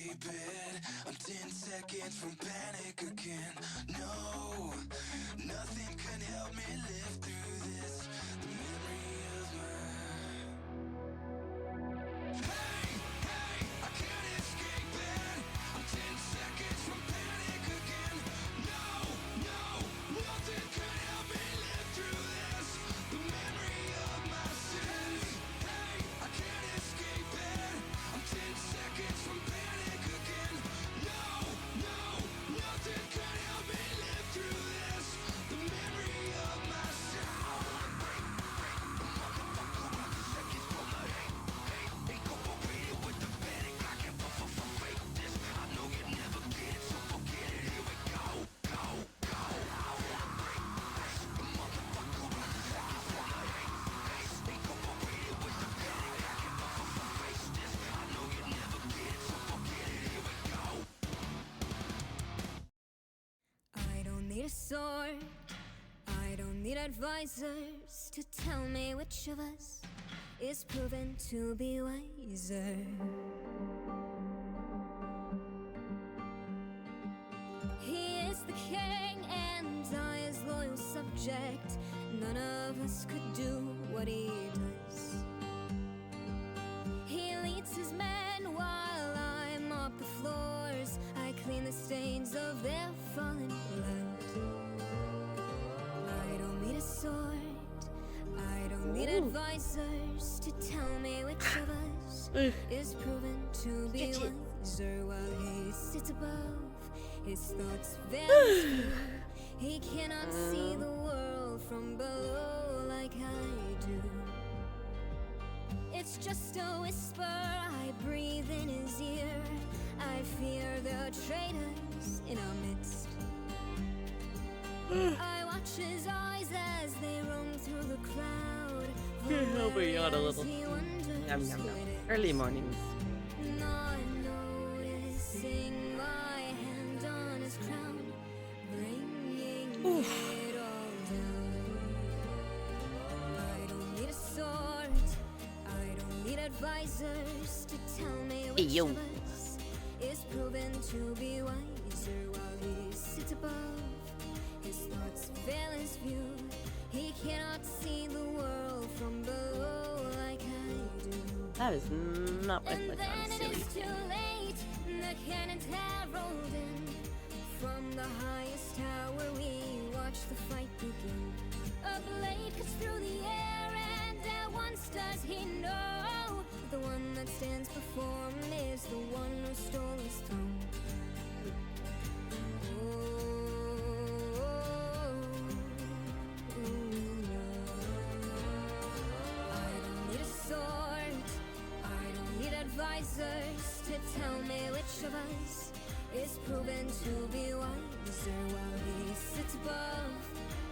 escape it. I'm 10 seconds from panic again. No, nothing can help me live through this. The memory of my... Hey, hey, I can't escape it. I'm 10 seconds from panic again. No, no, nothing can help me live through this. The memory of my sins. Hey, I can't escape it. I'm 10 seconds from panic again. No, no, nothing can help me live through this. The memory of my I don't need a sword, I don't need advisors to tell me which of us is proven to be wiser. He is the king and I his loyal subject. None of us could do what he does. He leads his men while I mop the floors. I clean the stains of their fallen blood. I don't need a sword, I don't need advisors to tell me which of us is proven to be wiser. While he sits above, his thoughts vanish through. He cannot see the world from below like I do. It's just a whisper I breathe in his ear. I fear the traitors in our midst. I watch his eyes as they roam through the crowd. Oh my god, a little. Yum, yum, yum. Early mornings. Not noticing my hand on his crown, bringing it all down. I don't need a sword, I don't need advisors to tell me which of us is proven to be wiser. While he sits above, his thoughts veil his view. He cannot see the world from below like I do. That is not what And my then it silly is thing. too late. The cannons have rolled in. From the highest tower we watch the fight begin. A blade cuts through the air, and at once does he know the one that stands before him is the one who stole his throne. I don't need a sword, I don't need advisors to tell me which of us is proven to be wiser. While he sits above,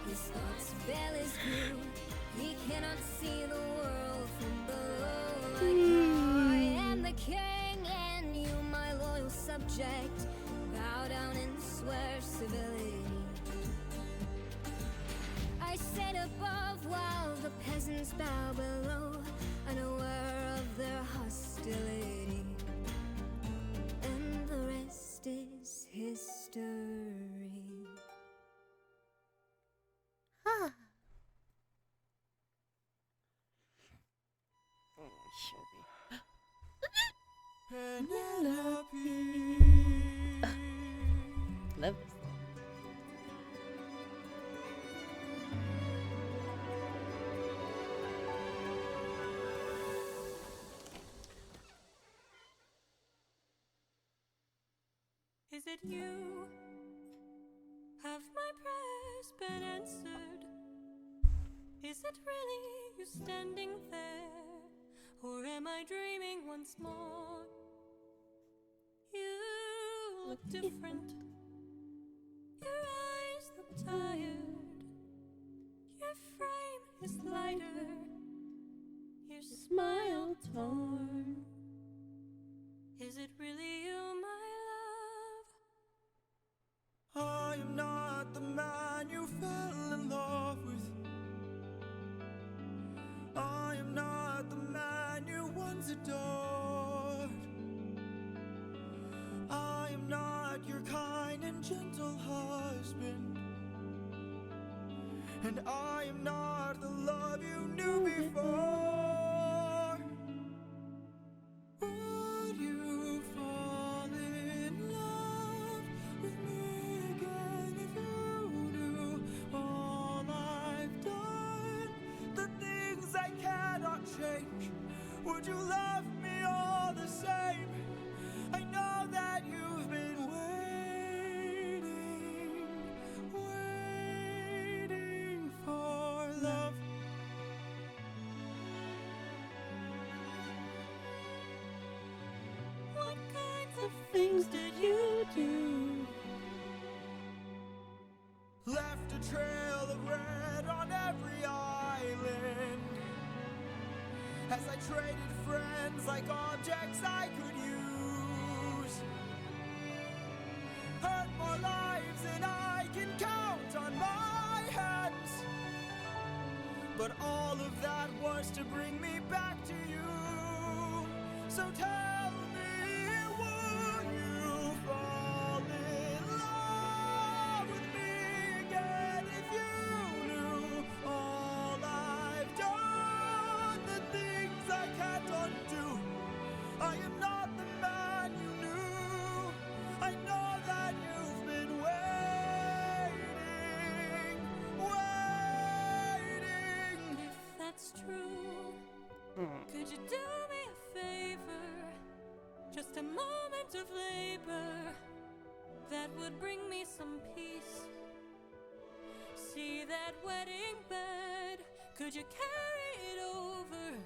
his thoughts veil his view. He cannot see the world from below like I am the king, and you, my loyal subject, bow down and swear civility. I sit above while the peasants bow below, unaware of their hostility. And the rest is history. Love. Is it you? Have my prayers been answered? Is it really you standing there? Or am I dreaming once more? You look different. Your eyes look tired. Your frame is lighter. Your smile torn. Is it really you, my love? I am not the man you fell in love with. I am not the man you once adored. and I am not the love you knew before. Would you fall in love with me again if you knew all I've done, the things I cannot change? Would you love me all the same? I know that you've been waiting for love. What kinds of things did you do? Left a trail of red on every island as I traded friends like objects I could use. Hurt more lives than I can count on my hands, but all of that was to bring me back to you. So tell me, would you fall in love with me again if you knew all I've done, the things I can't undo? I am not the man you knew. I know that you've been waiting. If that's true, could you do me a favor? Just a moment of labor that would bring me some peace. See that wedding bed? Could you carry it over?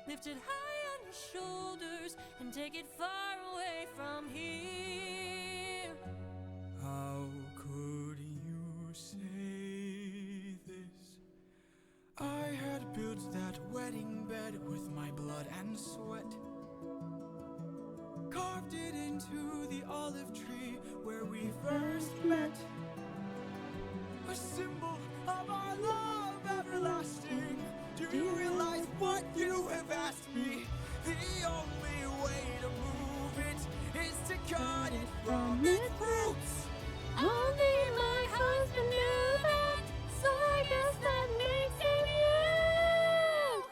Lift it high on your shoulders and take it far away from here. How could you say this? I had built that wedding bed with my blood and sweat, carved it into the olive tree where we first met, a symbol of our love everlasting. Do you realize what you have asked me? The only way to move it is to cut it from its roots. Only my husband knew that, so I guess that makes him you.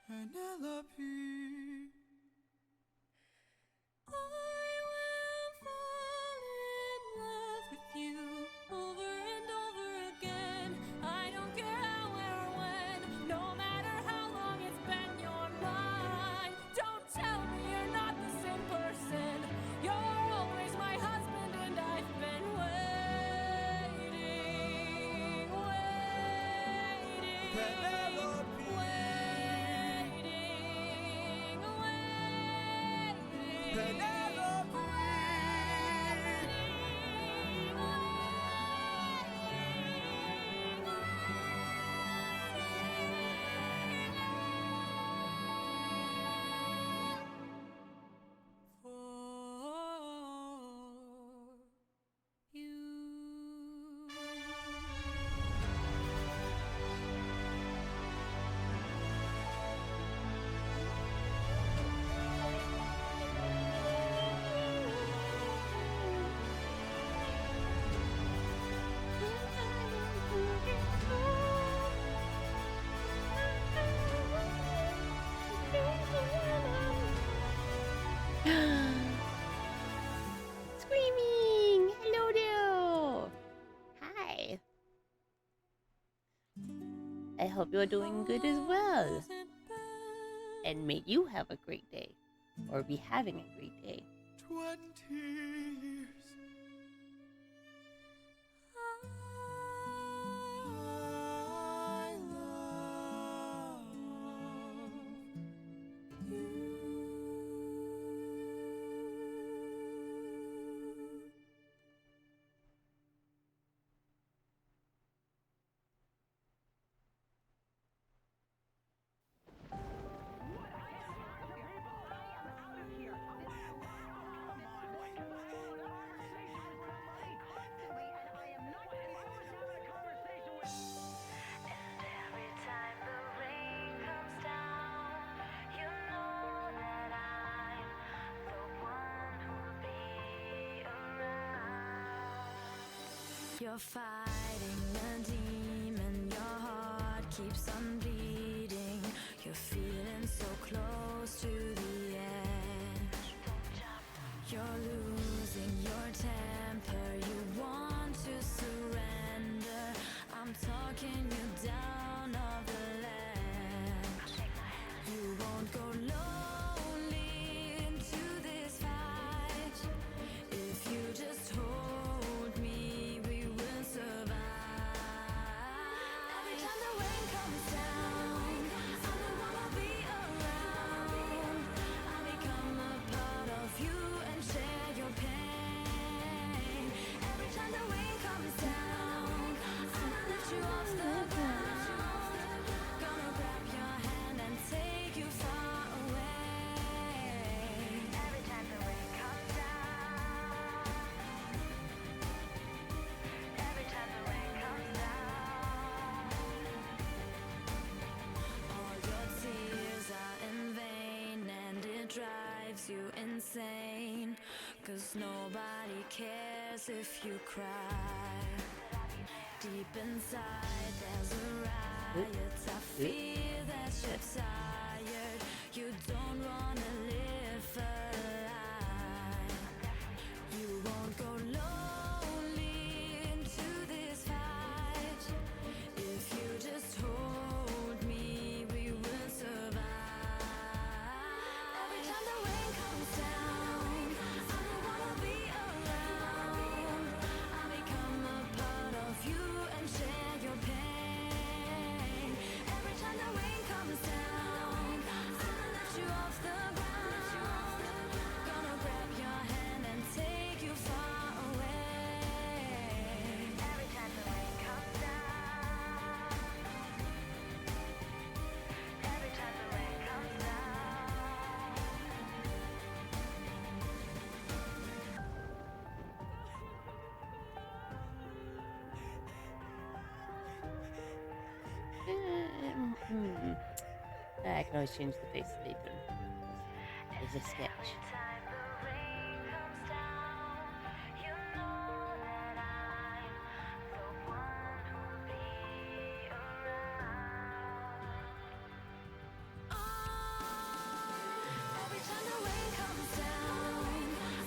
Penelope. I will fall in love with you over and over again. I don't care where or when, no matter how long it's been your mind. Don't tell me you're not the same person. You're always my husband and I've been waiting. Penelope. Penelope. Screaming! Hello there! Hi! I hope you're doing good as well. And may you have a great day. Or be having a great day. 20 years. I love you. You're fighting a demon, your heart keeps on bleeding. You're feeling so close to the edge. You're losing your temper, you want to surrender. I'm talking you down off the ledge. You won't go lonely into this fight. If you just hold me, we will survive. Every time the rain comes down, I'm the one I'll be around. I'll become a part of you and share your pain. Every time the rain comes down, I'ma lift you off the ground. Gonna grab your hand and take you far away. Every time the rain comes down. Every time the rain comes down. All your tears are in vain and it drives you insane. 'Cause nobody cares if you cry. Deep inside there's a riot. I feel that you're tired. You don't wanna live for life. You won't go lonely into this fight. If you just hold me, we will survive. Every time the rain comes down, I'm the one I'll be around. I'll become a part of you and share your pain. Every time the rain comes down, I'ma lift you off the ground. Gonna grab your hand and take you far away. Every time the rain comes down. Every time the rain comes down. I can always change the face of Nathan. It's a sketch. Time the rain comes down, you know that I'm the one who'll be around. Every time the rain comes down,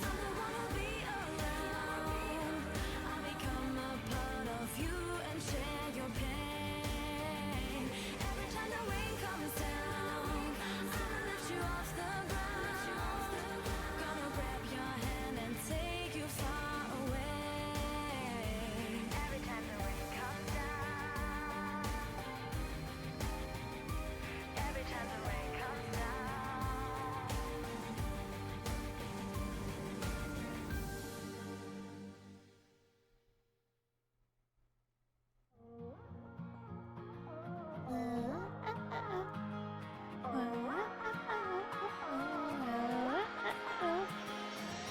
I'm the one who'll be around. I'll become a part of you and share your pain. Every time the rain comes down, I'ma lift you off the ground. Gonna grab your hand and take you far away. Every time the rain comes down. Every time the rain comes down.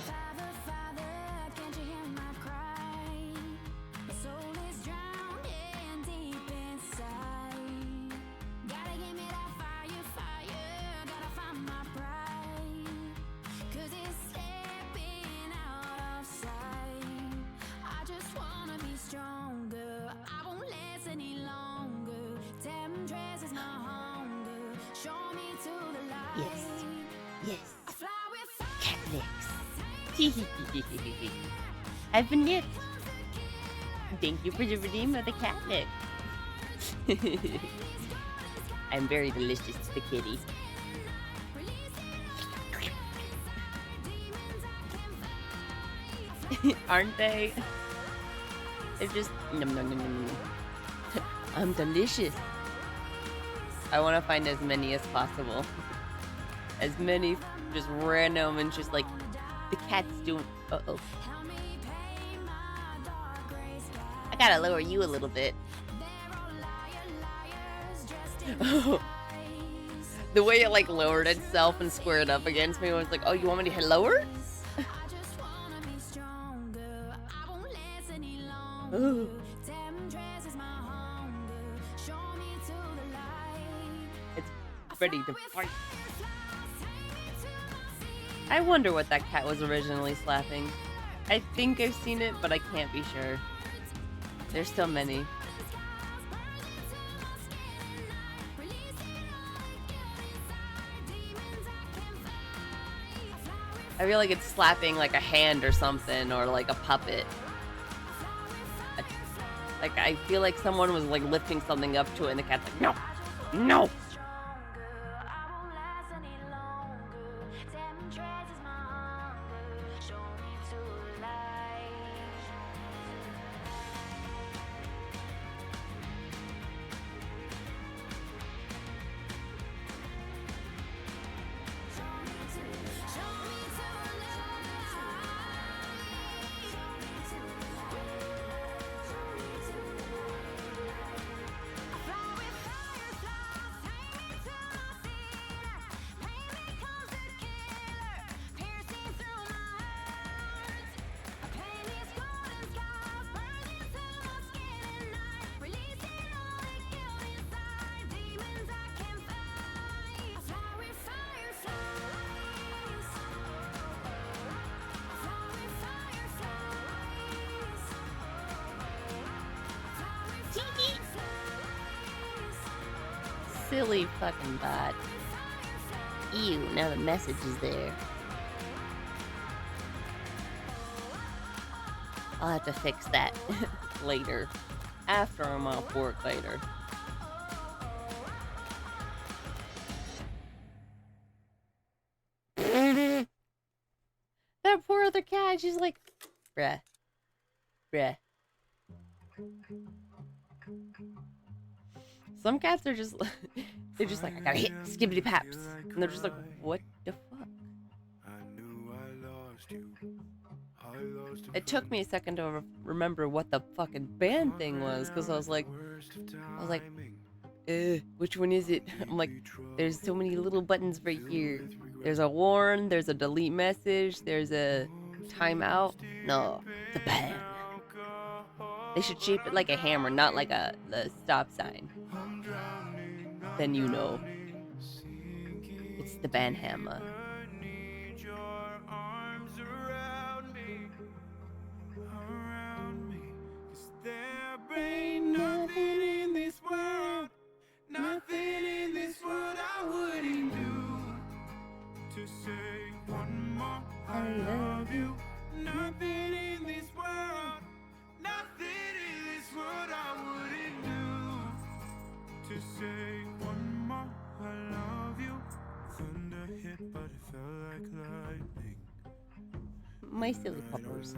Father, Father, can't you hear my cry? My soul is drowning deep inside. Gotta give me that fire, fire. Gotta find my pride. 'Cause it's slipping out of sight. I just wanna be stronger. I won't last any longer. Temptress is my hunger. Show me to the light. Yes. Yes. I fly with fire. Cat licks. I've been nipped. Thank you for the redeem of the cat lick. I'm very delicious to the kitty. Aren't they? They're just num num num num. Num. I'm delicious. I want to find as many as possible. As many just random and just like the cat's doing. Uh-oh. I gotta lower you a little bit. The way it like lowered itself and squared up against me was like, oh, you want me to hit lower? Ooh. It's ready to fight. I wonder what that cat was originally slapping. I think I've seen it, but I can't be sure. There's so many. I feel like it's slapping like a hand or something, or like a puppet. Like I feel like someone was like lifting something up to it, and the cat's like, no, no. Silly fucking bot. Ew, now the message is there. I'll have to fix that later. After I'm off work later. That poor other cat, she's like, bruh. Bruh. Some cats are just, they're just like, I gotta hit skibbity paps. And they're just like, what the fuck? It took me a second to remember what the fucking band thing was, because I was like, which one is it? I'm like, there's so many little buttons right here. There's a warn, there's a delete message, there's a timeout. No, the band. They should shape it like a hammer, not like the stop sign. Then you know. It's the band hammer. Nothing in this world, nothing in this world I wouldn't do to say one more I love you. Nothing in this world, nothing in this world I wouldn't do to say one more I love you. Thunder hit, but it felt like lightning. My silly poppers.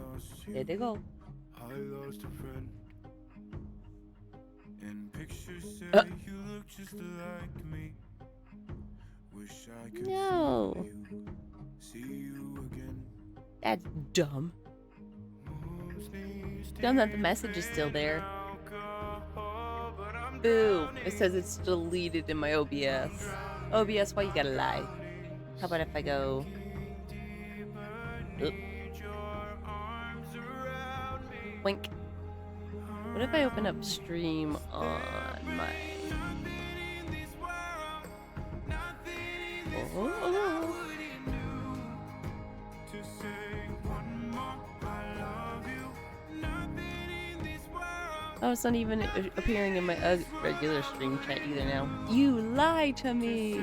There they go. I lost a friend. And pictures say you look just like me. Wish I could No. see you again. That's dumb. Dumb that the message is still there. Boo. It says it's deleted in my OBS. OBS, why you gotta lie? How about if I go... Oop. Wink. What if I open up stream on my... Oh. Oh, it's not even appearing in my regular stream chat either now. You lie to me!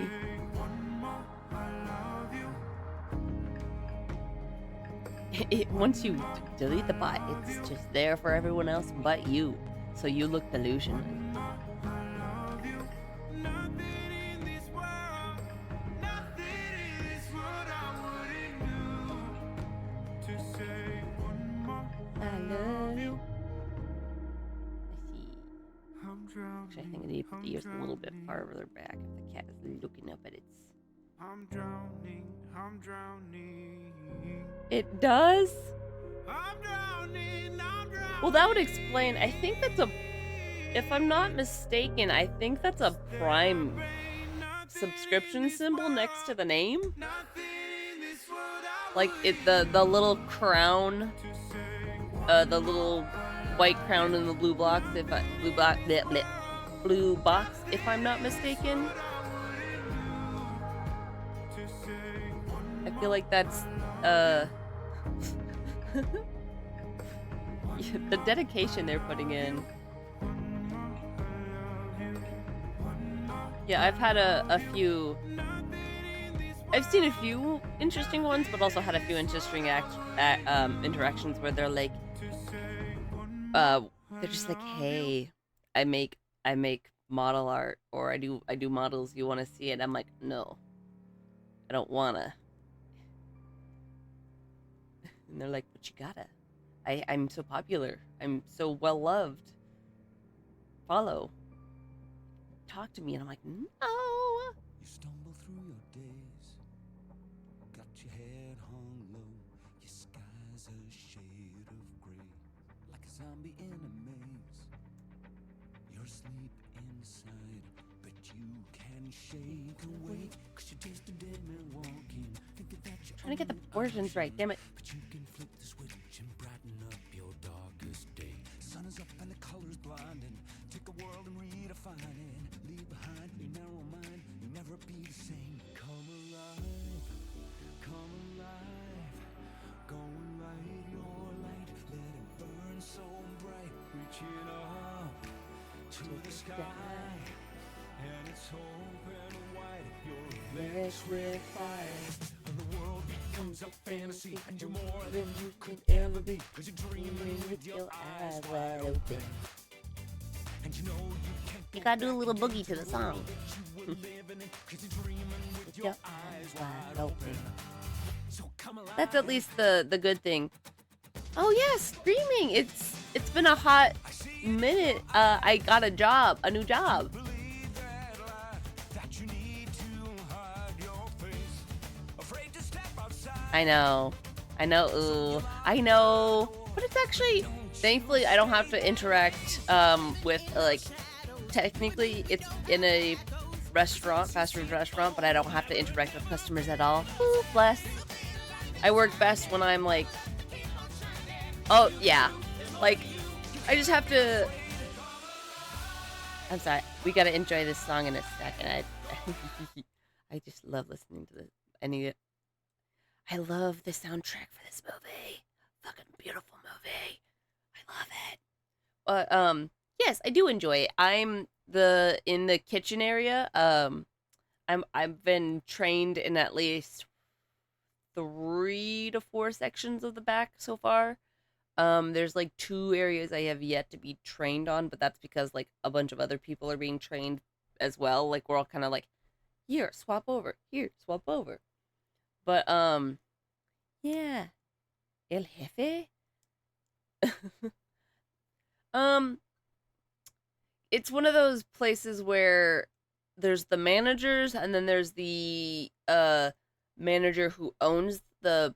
Once you delete the bot, it's just there for everyone else but you. So you look delusional. I love you. I see. Actually, I think I need to put the ears a little bit farther back if the cat is looking up at its... I'm drowning, I'm drowning. It does? I'm drowning, I'm drowning. Well, that would explain. I think that's a... If I'm not mistaken, I think that's a Prime subscription symbol next to the name. Like, the little crown... the little white crown in the blue box, blue box, if I'm not mistaken. I feel like that's, the dedication they're putting in. Yeah, I've had a few. I've seen a few interesting ones, but also had a few interesting interactions where they're like, they're just like, hey, I make model art, or I do models. You want to see it? I'm like, no, I don't wanna. And they're like, but you gotta. I'm so popular. I'm so well loved. Follow. Talk to me. And I'm like, no. You stumble through your days, got your head hung low, your sky's a shade of gray, like a zombie in a maze. You're asleep inside, but you can shake awake, 'cause you taste the dead man walking, thinking that you're Trying to get the proportions right, damn it. but you can flip the switch and brighten up your darkest day. Sun is up and the colors blinding. Take a world and redefine it. Leave behind your narrow mind. You'll never be the same. Come alive, come alive. Go and light your light. Let it burn so bright. Reaching up to the sky. And it's open wide. You're electrified. And the world becomes a fantasy. And you're more than you could ever be. 'Cause you're dreaming with your eyes wide open. And you know you can't You gotta do a little boogie to the song. you were living in. 'Cause you're dreaming with your eyes wide open. So come alive. That's at least the good thing. Oh yeah, streaming. It's been a hot minute. I got a new job. Believe that lie that you need to hide your face. Afraid to step outside. I know. Ooh, I know. But it's actually, thankfully, I don't have to interact with like. Technically, it's in a restaurant, fast food restaurant, but I don't have to interact with customers at all. Ooh, bless. I work best when I'm like, oh yeah, like I just have to. I'm sorry. We gotta enjoy this song in a second. I just love listening to this. I love the soundtrack for this movie. Fucking beautiful movie. I love it. But yes, I do enjoy it. I'm in the kitchen area. I've been trained in at least 3 to 4 sections of the back so far. There's like 2 areas I have yet to be trained on, but that's because like a bunch of other people are being trained as well. Like we're all kind of like, here, swap over. Here, swap over. But yeah. El Jefe? It's one of those places where there's the managers and then there's the manager who owns the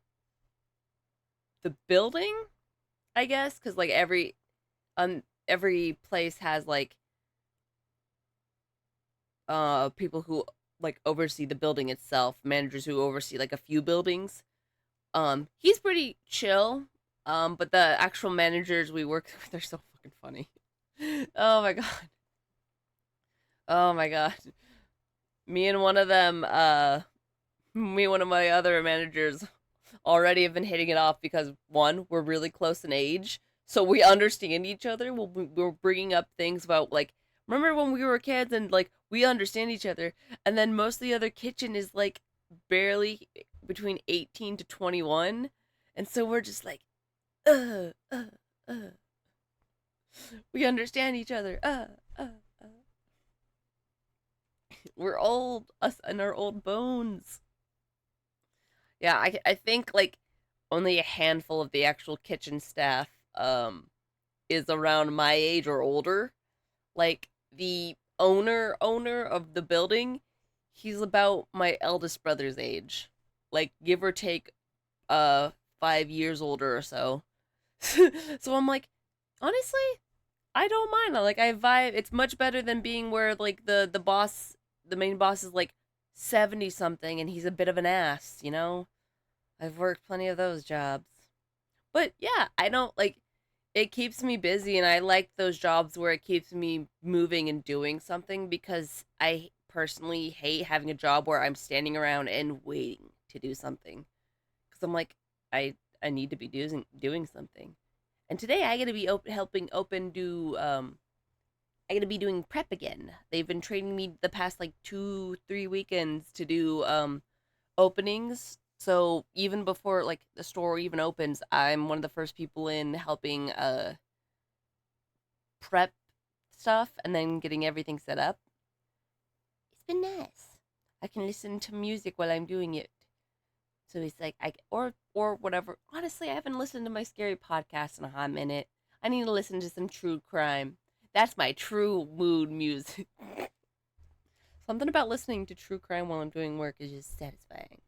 building, I guess, cuz like every place has like people who like oversee the building itself, managers who oversee like a few buildings. He's pretty chill. But the actual managers we work with are so fucking funny. Oh my god. Oh my god. Me and one of my other managers already have been hitting it off because one, we're really close in age, so we understand each other. We're bringing up things about like, remember when we were kids and like we understand each other, and then most of the other kitchen is like barely between 18 to 21, and so we're just like, we understand each other. We're old, us and our old bones. Yeah, I think like only a handful of the actual kitchen staff is around my age or older. Like the owner of the building, he's about my eldest brother's age. Like give or take 5 years older or so. So I'm like, honestly, I don't mind. Like I vibe. It's much better than being where like the main boss is like 70 something and he's a bit of an ass, you know? I've worked plenty of those jobs. But yeah, I don't like it keeps me busy, and I like those jobs where it keeps me moving and doing something, because I personally hate having a job where I'm standing around and waiting to do something. Cuz I'm like I need to be doing something. And today I gotta be helping Open do I gotta be doing prep again. They've been training me the past like 2-3 weekends to do openings. So even before like the store even opens, I'm one of the first people in helping prep stuff and then getting everything set up. It's been nice. I can listen to music while I'm doing it. So it's like or whatever. Honestly, I haven't listened to my scary podcast in a hot minute. I need to listen to some true crime. That's my true mood music. Something about listening to true crime while I'm doing work is just satisfying.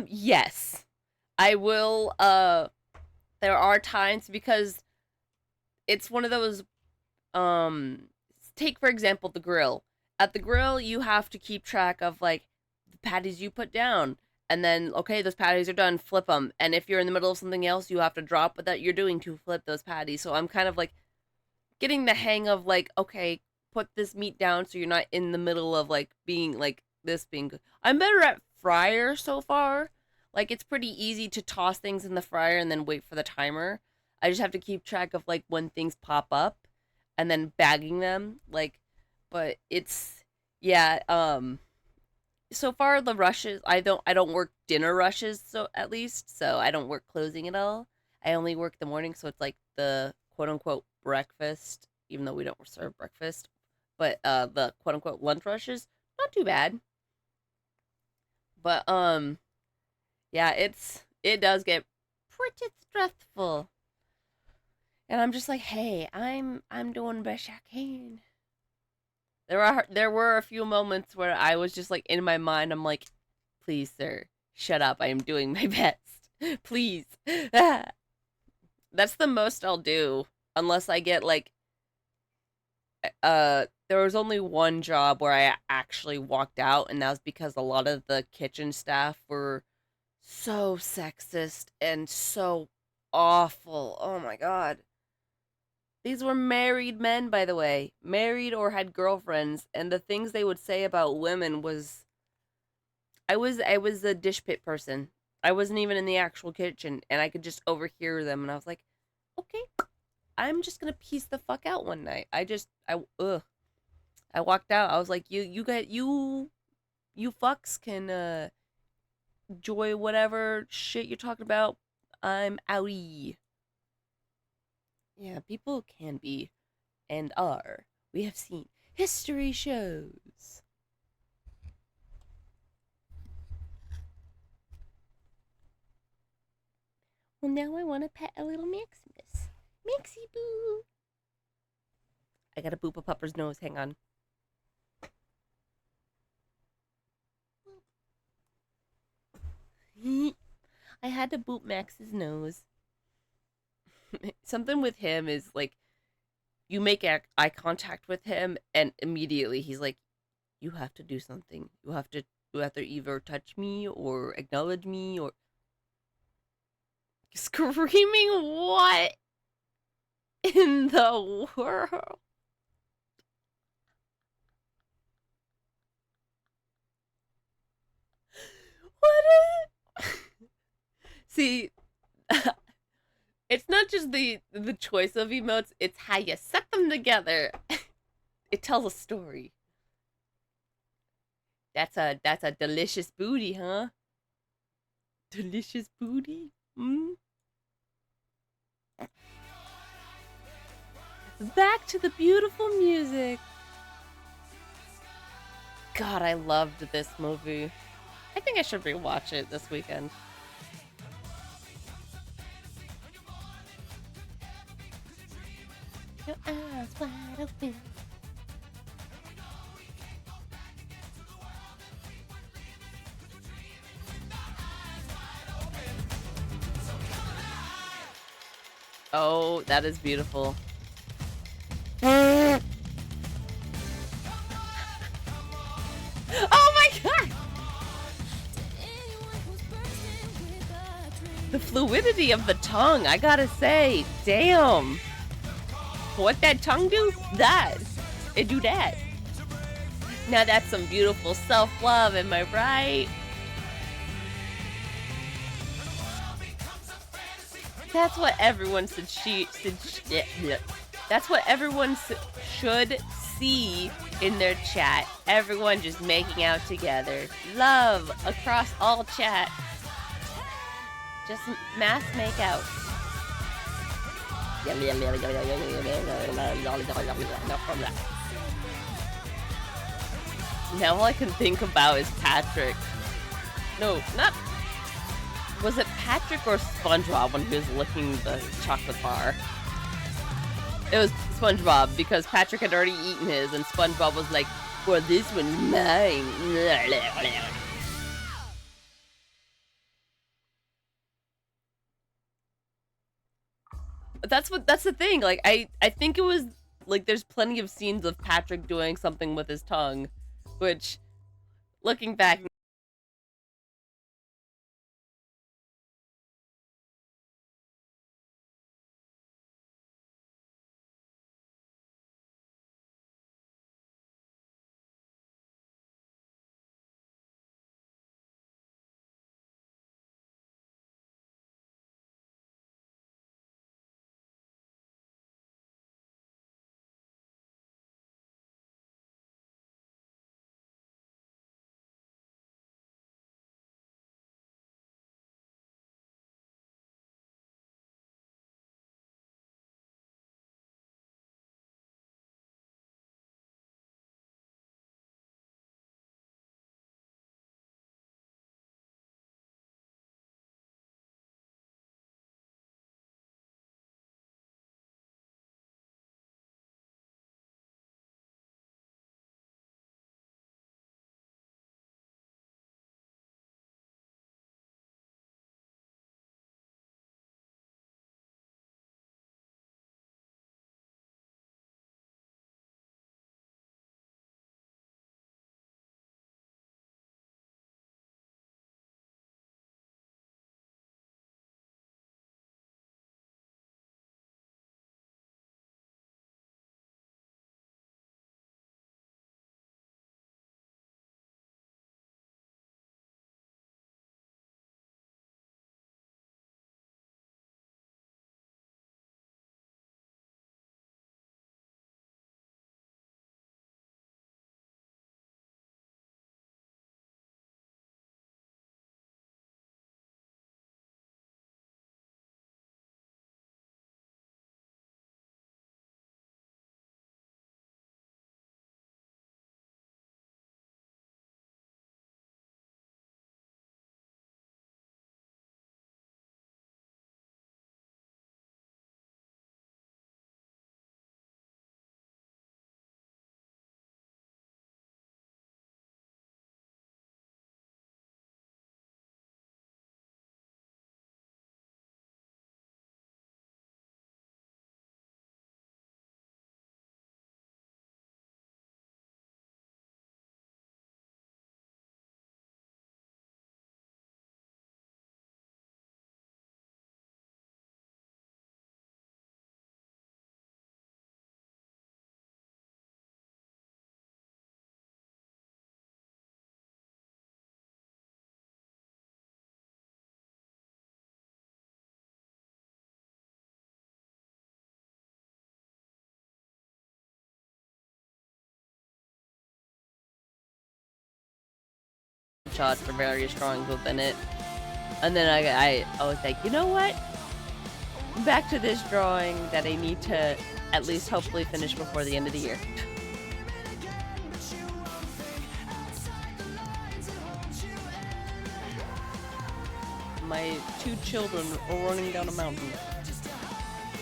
Yes. I will there are times because it's one of those take for example the grill. At the grill you have to keep track of like the patties you put down. And then, okay, those patties are done, flip them. And if you're in the middle of something else, you have to drop what that you're doing to flip those patties. So I'm kind of like getting the hang of like, okay, put this meat down so you're not in the middle of like being like this being good. I'm better at fryer so far. Like it's pretty easy to toss things in the fryer and then wait for the timer. I just have to keep track of like when things pop up and then bagging them. Like, but it's, yeah, so far the rushes I don't work dinner rushes, so at least so I don't work closing at all. I only work the morning, so it's like the quote unquote breakfast, even though we don't serve breakfast, but the quote unquote lunch rushes not too bad. But yeah, it does get pretty stressful, and I'm just like, hey, I'm doing the best I can. There were a few moments where I was just like in my mind, I'm like, please, sir, shut up. I am doing my best. Please. That's the most I'll do. Unless I get like there was only one job where I actually walked out, and that was because a lot of the kitchen staff were so sexist and so awful. Oh my god. These were married men, by the way. Married or had girlfriends. And the things they would say about women was... I was a dish pit person. I wasn't even in the actual kitchen. And I could just overhear them. And I was like, okay, I'm just gonna piece the fuck out one night. I walked out. I was like, you fucks can enjoy whatever shit you're talking about. I'm outie. Yeah, people can be, and are. We have seen history shows. Well, now I want to pet a little Maximus. Maxie boo! I gotta boop a pupper's nose, hang on. I had to boop Max's nose. Something with him is like you make eye contact with him and immediately he's like, you have to do something. You have to either touch me or acknowledge me or screaming what in the world? What is it? See, it's not just the choice of emotes, it's how you set them together. It tells a story. That's a delicious booty, huh? Delicious booty? Back to the beautiful music. God, I loved this movie. I think I should rewatch it this weekend. Your eyes wide open. Oh, that is beautiful. Oh my god! The fluidity of the tongue, I gotta say, damn. What that tongue do? That. It do that. Now that's some beautiful self-love, am I right? That's what everyone that's what everyone should see in their chat. Everyone just making out together. Love across all chat. Just mass make out. Now all I can think about is Patrick. No, not... Was it Patrick or SpongeBob when he was licking the chocolate bar? It was SpongeBob, because Patrick had already eaten his, and SpongeBob was like, well, this one's mine. That's the thing. Like, I think it was, like, there's plenty of scenes of Patrick doing something with his tongue, which, looking back, shots for various drawings within it. And then I was like, you know what? Back to this drawing that I need to at least hopefully finish before the end of the year. My 2 children are running down a mountain.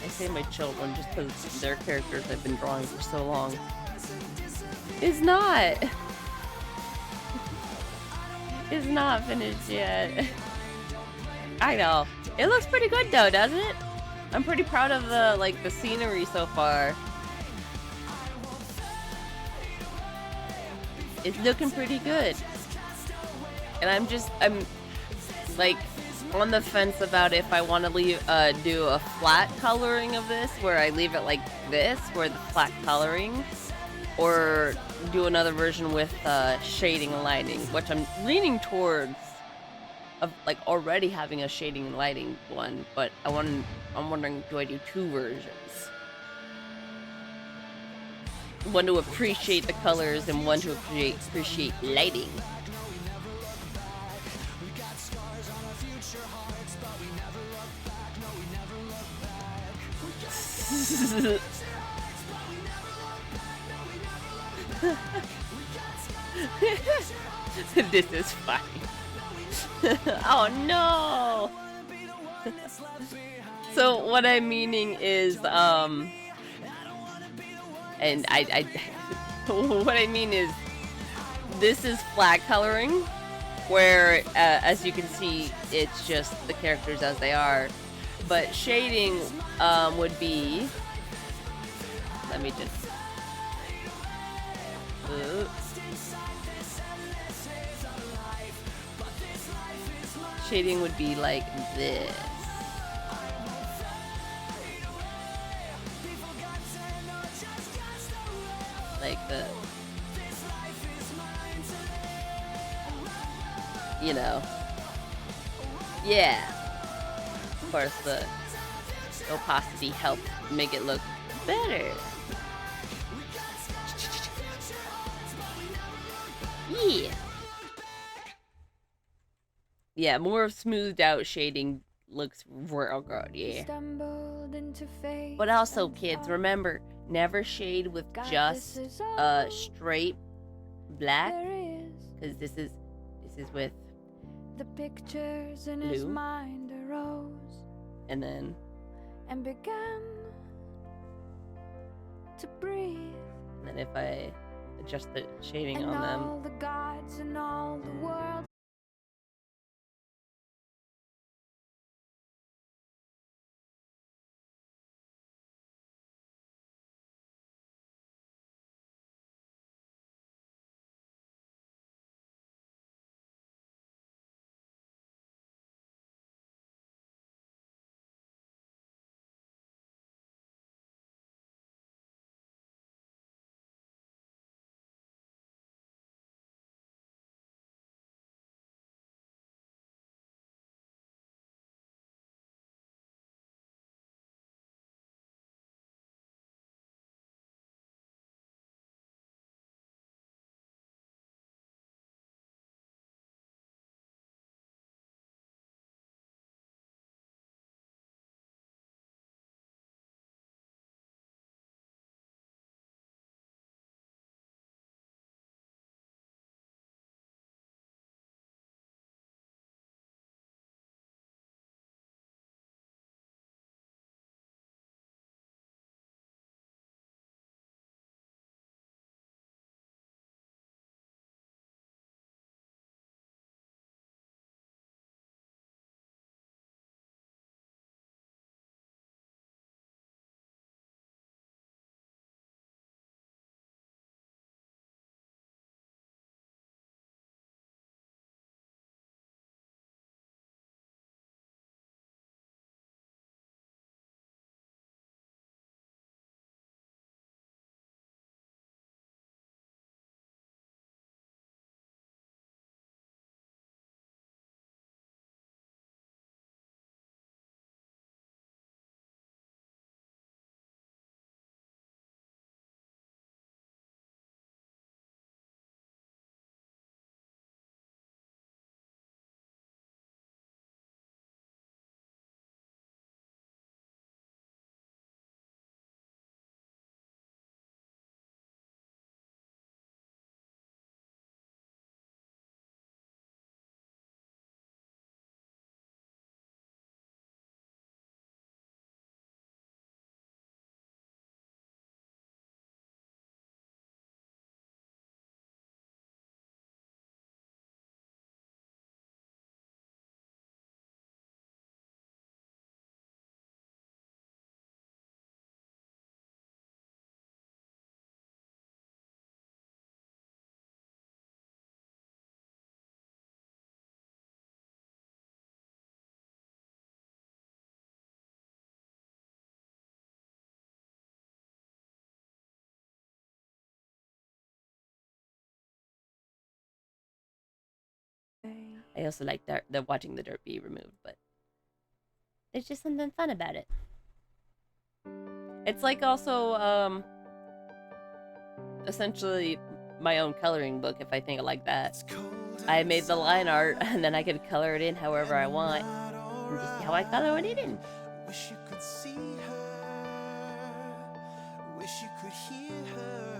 I say my children just because their characters I've been drawing for so long. It's not! It's not finished yet. I know. It looks pretty good though, doesn't it? I'm pretty proud of the scenery so far. It's looking pretty good. And I'm like on the fence about if I want to do a flat coloring of this, where I leave it like this, where the flat coloring, or do another version with shading and lighting, which I'm leaning towards of like already having a shading and lighting one, but I'm wondering, do I do two versions? One to appreciate the colors and one to appreciate lighting. This is funny. Oh no! So what I'm meaning is, and I what I mean is, this is flag coloring, where as you can see, it's just the characters as they are. But shading would be, let me just. Shading would be like this. Like the, you know, yeah. Of course, the opacity helped make it look better. Yeah. Yeah, more smoothed out shading looks real good, yeah. But also, kids, remember, never shade with just straight black, because this is with the pictures in his blue, mind arose and then and began to breathe. and then if I adjust the shading And on them, all the gods and all the world I also like the watching the dirt be removed, but there's just something fun about it. It's like also essentially my own coloring book, if I think like that. I made the line art and then I could color it in however I want and just see how I color it in. Wish you could see her. Wish you could hear her.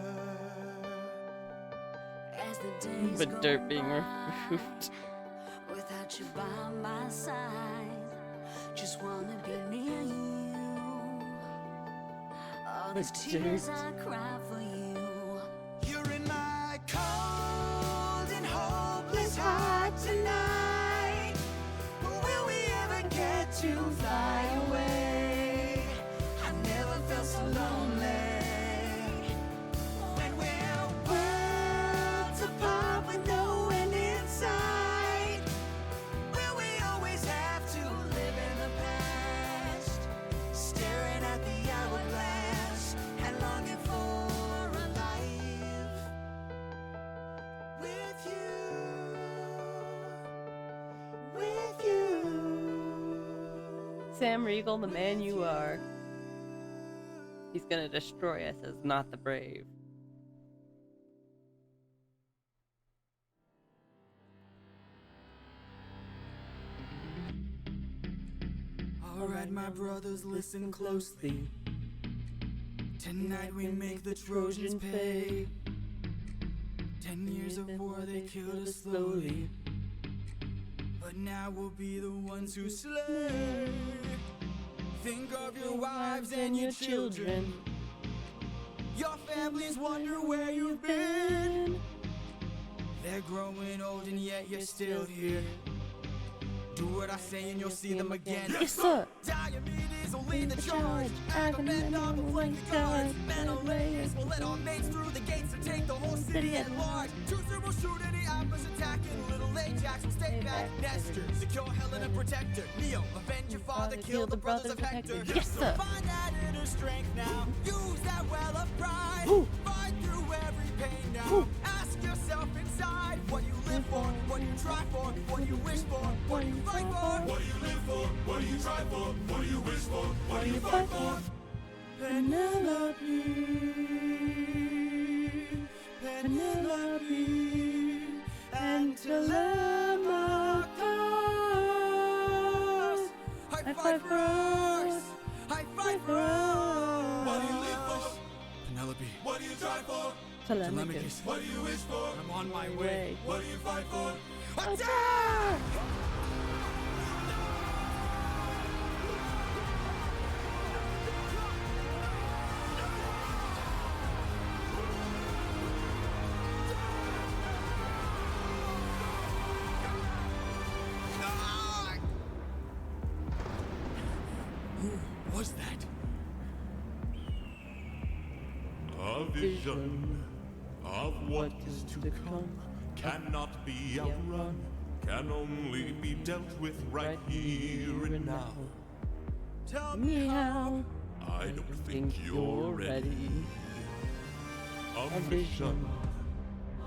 As the days But go dirt being by, removed. without you by my side, just wanna be near you. All these But tears dirt. I cry for you. You're in my cold and hopeless heart tonight. Will we ever get to fly away? I never felt so lonely. When we're worlds apart with no end in sight, will we always have to live in the past, staring at the hourglass and longing for a life with you, with you. Sam Riegel, the man you are. He's gonna destroy us as not the brave. Alright, my brothers, listen closely. Tonight we make the Trojans pay. 10 years of war, they killed us slowly. But now we'll be the ones who slay. Think of your wives and your children. Your families wonder where you've been. They're growing old and yet you're still here. Do what I say and you'll see them again. Yes, sir. Diomedes will lead the charge. Agamemnon will flank the guards. Menelaus will let our mates through the gates and take the whole city at large. Teucer will shoot any outpost attacking. Little Ajax will stay back. Nestor, secure Helen and protect her. Neo, avenge your father, kill the brothers of Hector. Yes, sir. Find that inner strength now. Use that well of pride. Fight through every pain now. Ask yourself inside what you live for, what you try for, what you wish for, what you fight for. What do you live for? What do you try for? What do you wish for? What do you fight for? Penelope, Penelope, and Telemachus. I fight for us. I fight for us. What do you live for? Penelope. What do you try for? Telemachus. What do you wish for? I'm on my way. What do you fight for? Attack! Who was that? A vision of what is to come cannot be outrun, can only be dealt with right here and now. Tell Me how? I don't think you're ready. A vision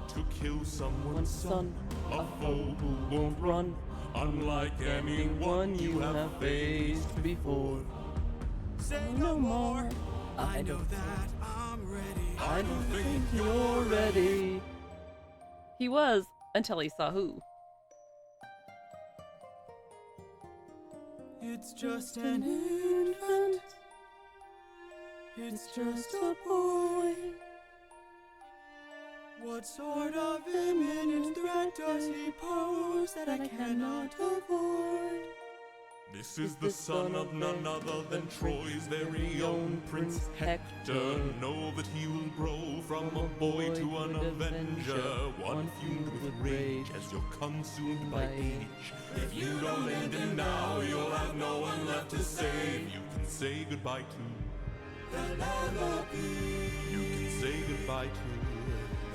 to kill someone's son, a foe who won't run, unlike anyone you have faced before. Say no more. I know that I'm ready. I don't think You're ready. He was, until he saw who. It's just an infant. It's just a boy. What sort of imminent threat does he pose that I cannot avoid? This is the son of none other than Troy's very own Prince Hector. Know that he will grow from a boy to an avenger, one fumed with rage as you're consumed by age. If you don't end him now, you'll have no one left to save. You can say goodbye to Penelope. You can say goodbye to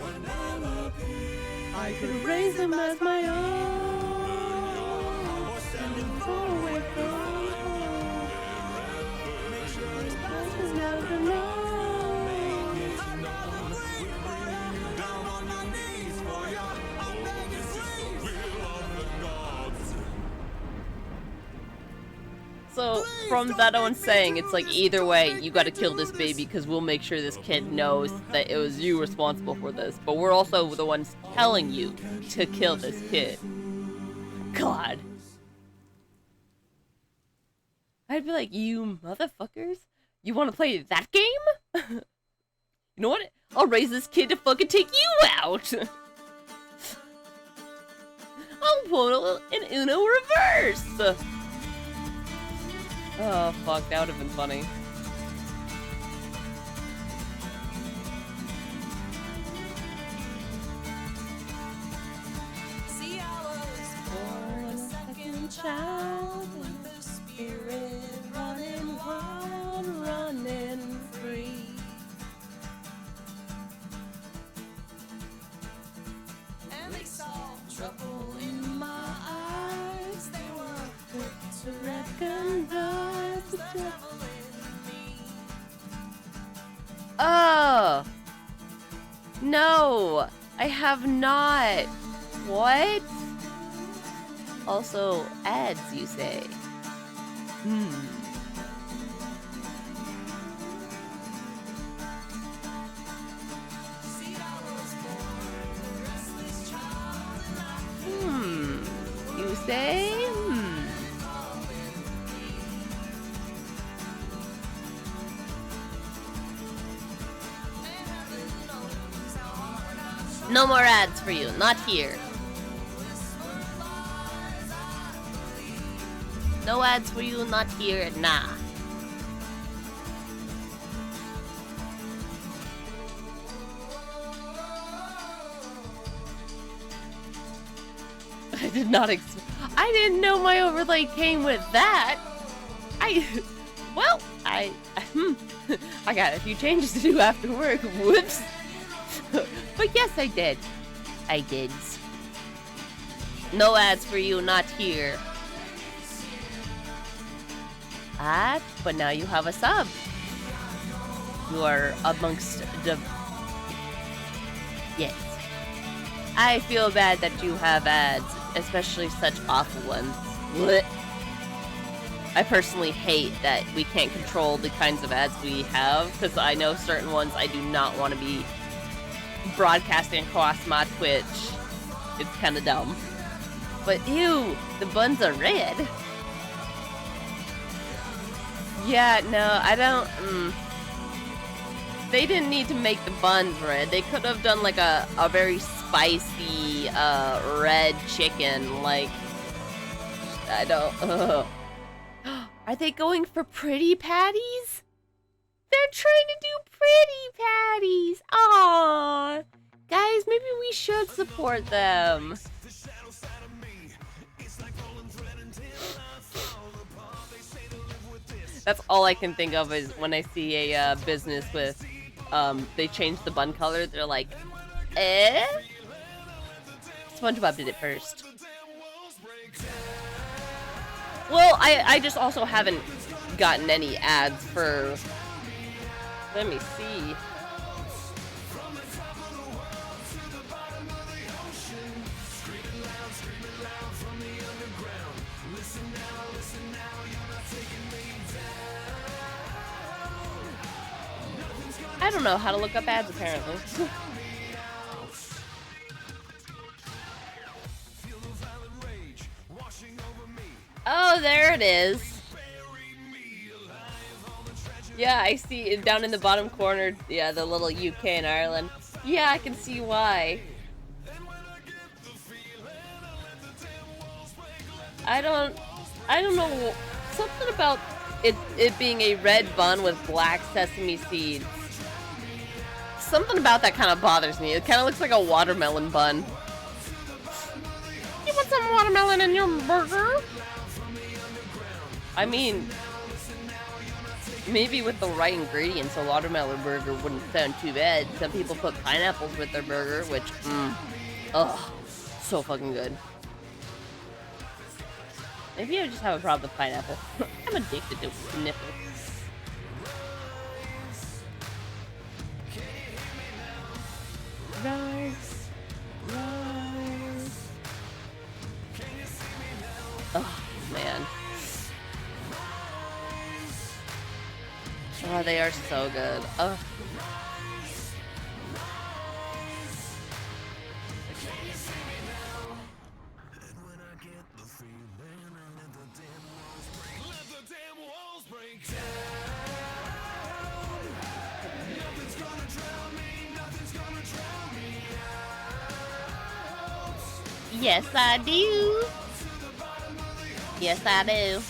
Penelope. I could raise him as my own. Send him Far away from home. Make sure his This is never known. down on my knees for ya. I'm begging please. Will of the gods. Also, from that own saying, it's like, either way, you gotta kill this baby because we'll make sure this kid knows that it was you responsible for this. But we're also the ones telling you to kill this kid. God. I'd be like, you motherfuckers? You wanna play that game? You know what? I'll raise this kid to fucking take you out! I'll pull an Uno reverse! Oh, fuck, that would have been funny. See, I was born a second child with the spirit running wild, running free. And they saw trouble in my eyes. They were quick to recognize the devil in me. Oh! No! I have not! What? Also, ads, you say? See, I was born a restless child, and I You say? No more ads for you, not here. No ads for you, not here, nah. I did not I didn't know my overlay came with that. Well, I got a few changes to do after work. Whoops. But yes, I did. I did. No ads for you, not here. But now you have a sub. You are amongst the... Yes. I feel bad that you have ads, especially such awful ones. Blech. I personally hate that we can't control the kinds of ads we have, because I know certain ones I do not want to be broadcasting across my Twitch. It's kind of dumb. But ew, the buns are red. Yeah, no, I don't, They didn't need to make the buns red. They could have done like a very spicy, red chicken, like, I don't, Are they going for pretty patties? They're trying to do pretty patties. Aww. Guys, maybe we should support them. That's all I can think of is when I see a business with, they change the bun color, they're like, eh? SpongeBob did it first. Well, I just also haven't gotten any ads for... Let me see. I don't know how to look up ads, apparently. Oh, there it is. Yeah, I see it down in the bottom corner. Yeah, the little UK and Ireland. Yeah, I can see why. I don't know. Something about it being a red bun with black sesame seeds. Something about that kind of bothers me. It kind of looks like a watermelon bun. You want some watermelon in your burger? I mean, maybe with the right ingredients, a watermelon burger wouldn't sound too bad. Some people put pineapples with their burger, which, ugh, so fucking good. Maybe I just have a problem with pineapple. I'm addicted to nipples. Rise, rise. Oh, man. Oh, they are so good. Oh. Yes, I do. Yes, I do.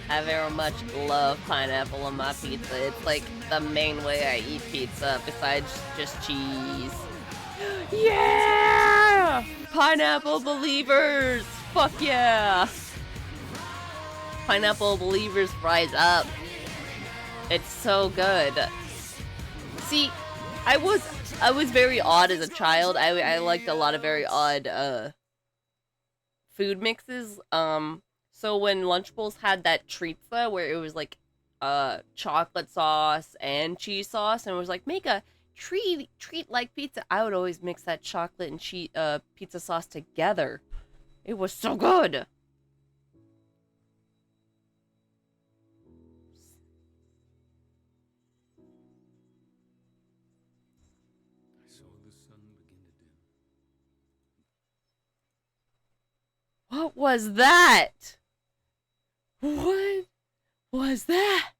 I very much love pineapple on my pizza. It's like the main way I eat pizza besides just cheese. Yeah! Pineapple believers! Fuck yeah! Pineapple believers rise up. It's so good. See, I was very odd as a child. I liked a lot of very odd food mixes. So when Lunchables had that treatza where it was like chocolate sauce and cheese sauce, and it was like make a treat like pizza, I would always mix that chocolate and cheese pizza sauce together. It was so good. I saw the sun begin to dim. What was that? What was that?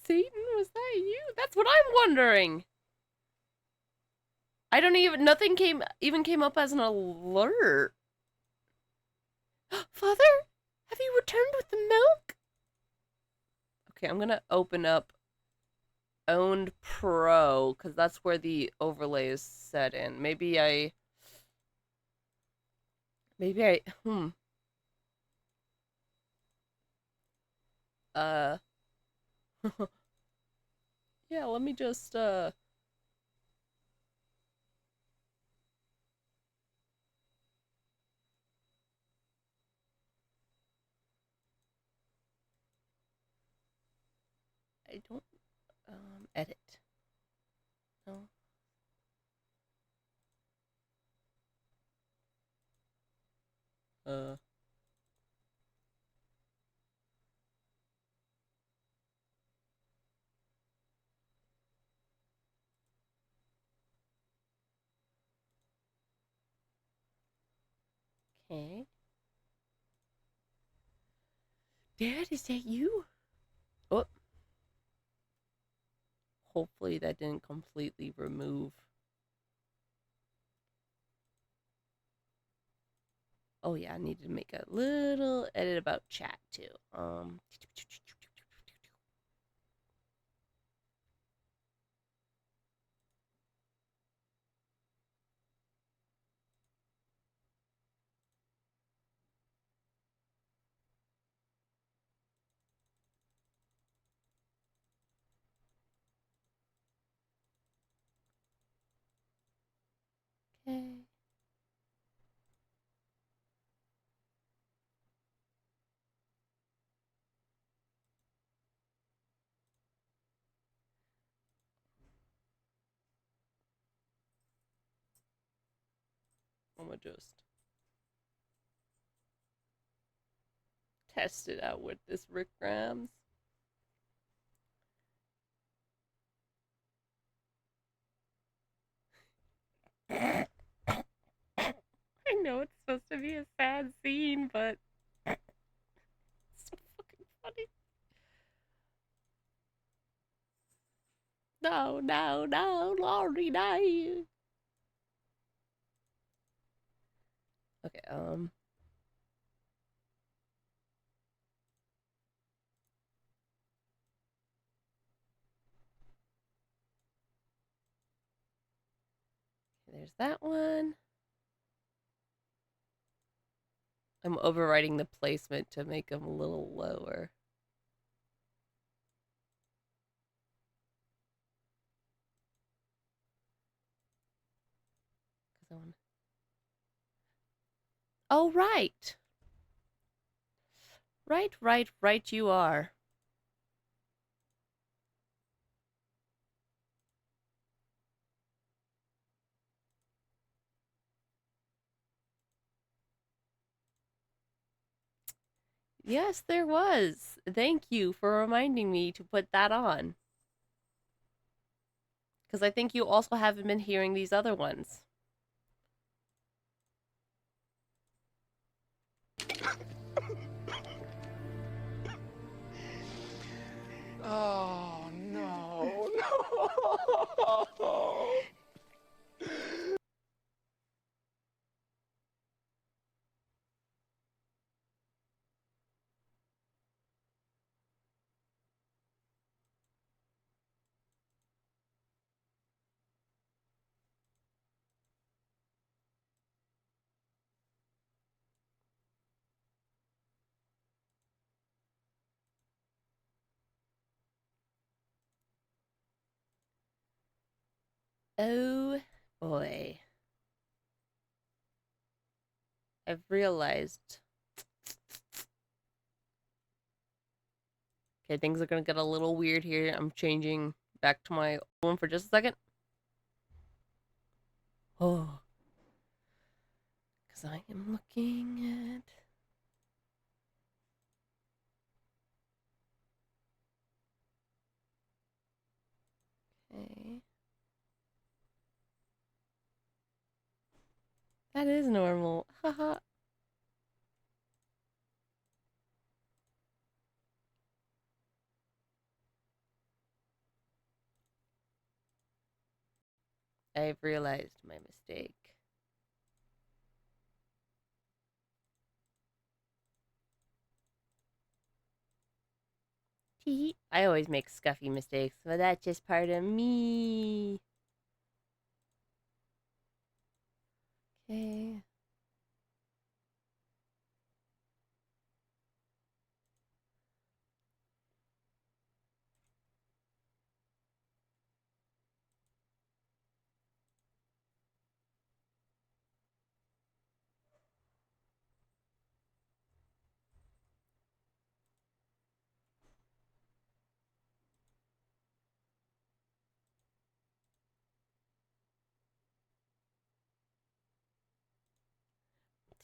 Satan, was that you? That's what I'm wondering. I don't nothing came up as an alert. Father, have you returned with the milk? Okay, I'm gonna open up Owned Pro, because that's where the overlay is set in. Maybe I, uh, yeah, let me just, I don't, edit. No. Uh. Okay. Dad, is that you? Oh. Hopefully that didn't completely remove. Oh yeah, I need to make a little edit about chat too. Okay. I'm gonna just test it out with this Rick Grams. I know it's supposed to be a sad scene, but it's so fucking funny. No, no, no, Laurie, no. Okay, there's that one. I'm overriding the placement to make them a little lower. Oh, right. Right, you are. Yes, there was. Thank you for reminding me to put that on. Because I think you also haven't been hearing these other ones. Oh, no, no. Oh boy. I've realized. Okay, things are gonna get a little weird here. I'm changing back to my old one for just a second. Oh. Because I am looking at. Okay. That is normal. Haha. I've realized my mistake. Tee. I always make scuffy mistakes, but that's just part of me. Okay.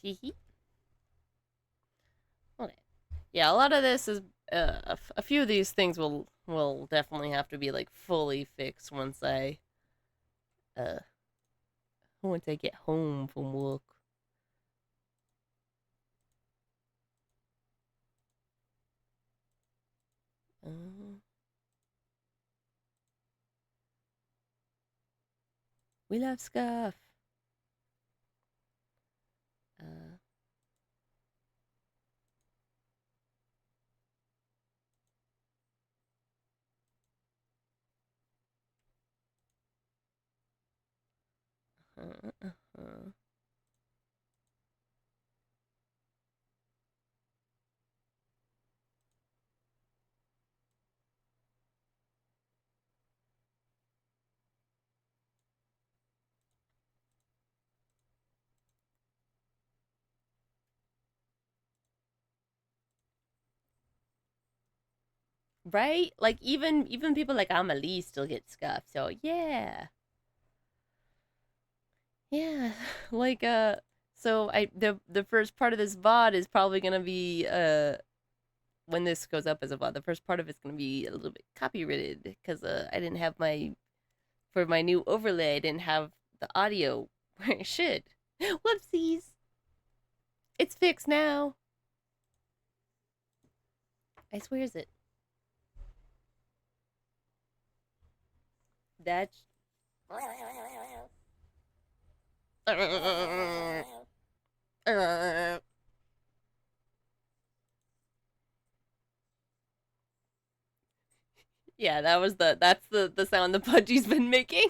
Tee. Okay. Yeah, a lot of this is a few of these things will definitely have to be like fully fixed uh once I get home from work. Uh, we love scuff. Uh, uh. Right? Like even people like Amelie still get scuff. So yeah. Yeah. Like so I the first part of this VOD is probably gonna be when this goes up as a VOD, the first part of it's gonna be a little bit copyrighted because I didn't have my for my new overlay, I didn't have the audio where it should. Whoopsies. It's fixed now. I swears it. That's yeah, that's the sound the Pudgy's been making.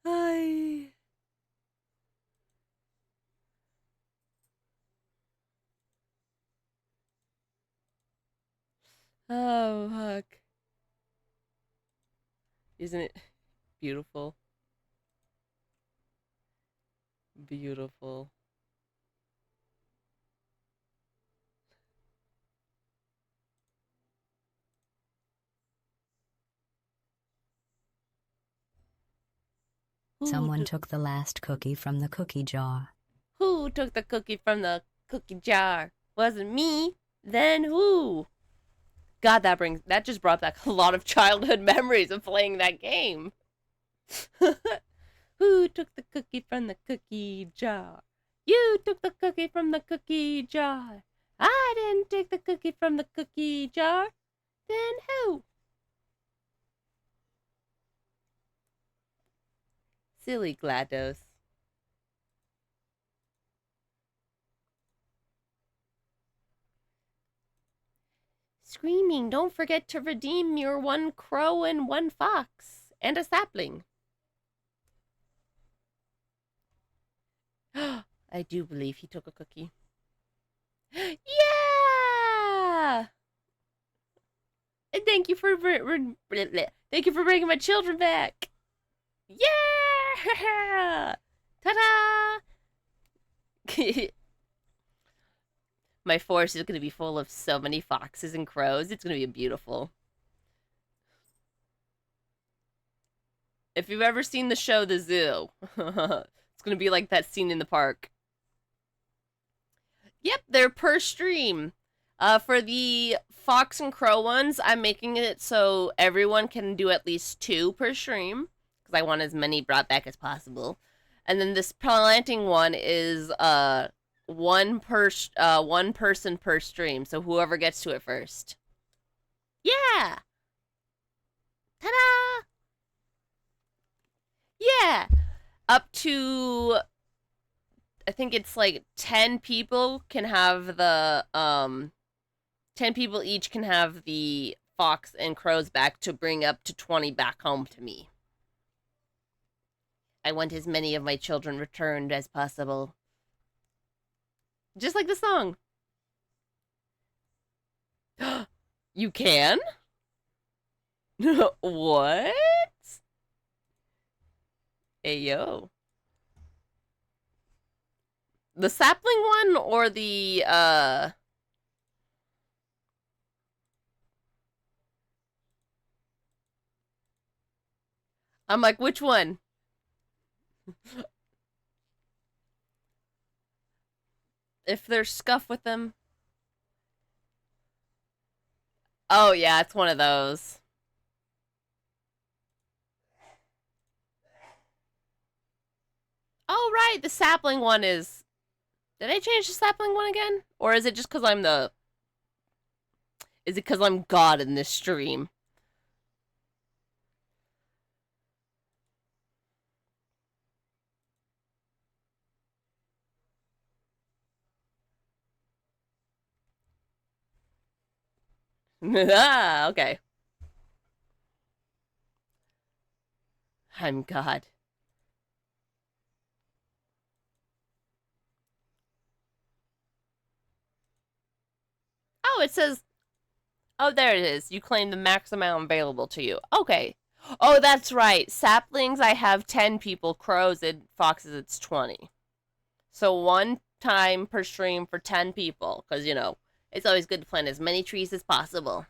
Hi. Oh fuck. Isn't it beautiful? Beautiful. Someone took the last cookie from the cookie jar. Who Who took the cookie from the cookie jar? Wasn't me. Then who? God, that just brought back a lot of childhood memories of playing that game. Who took the cookie from the cookie jar? You took the cookie from the cookie jar. I didn't take the cookie from the cookie jar. Then who? Silly GLaDOS. Screaming, don't forget to redeem your 1 crow and 1 fox. And a sapling. I do believe he took a cookie. Yeah! And thank you for bringing my children back. Yeah! Ta-da! My forest is going to be full of so many foxes and crows. It's going to be beautiful. If you've ever seen the show The Zoo, it's going to be like that scene in the park. Yep, they're per stream. For the fox and crow ones, I'm making it so everyone can do at least 2 per stream, because I want as many brought back as possible. And then this planting one is one person per stream, so whoever gets to it first. Yeah! Ta-da! Yeah! Up to, I think it's like 10 people can have the 10 people each can have the fox and crows back to bring up to 20 back home to me. I want as many of my children returned as possible. Just like the song. You can? What? Ayo. The sapling one or the, I'm like, which one? If there's scuff with them. Oh, yeah, it's one of those. Oh, right, the sapling one is... Did I change the sapling one again? Or is it just because I'm the... Is it because I'm God in this stream? Ah, okay. I'm God. Oh, it says... Oh, there it is. You claim the max amount available to you. Okay. Oh, that's right. Saplings, I have 10 people. Crows and foxes, it's 20. So 1 time per stream for 10 people. Because, you know, it's always good to plant as many trees as possible.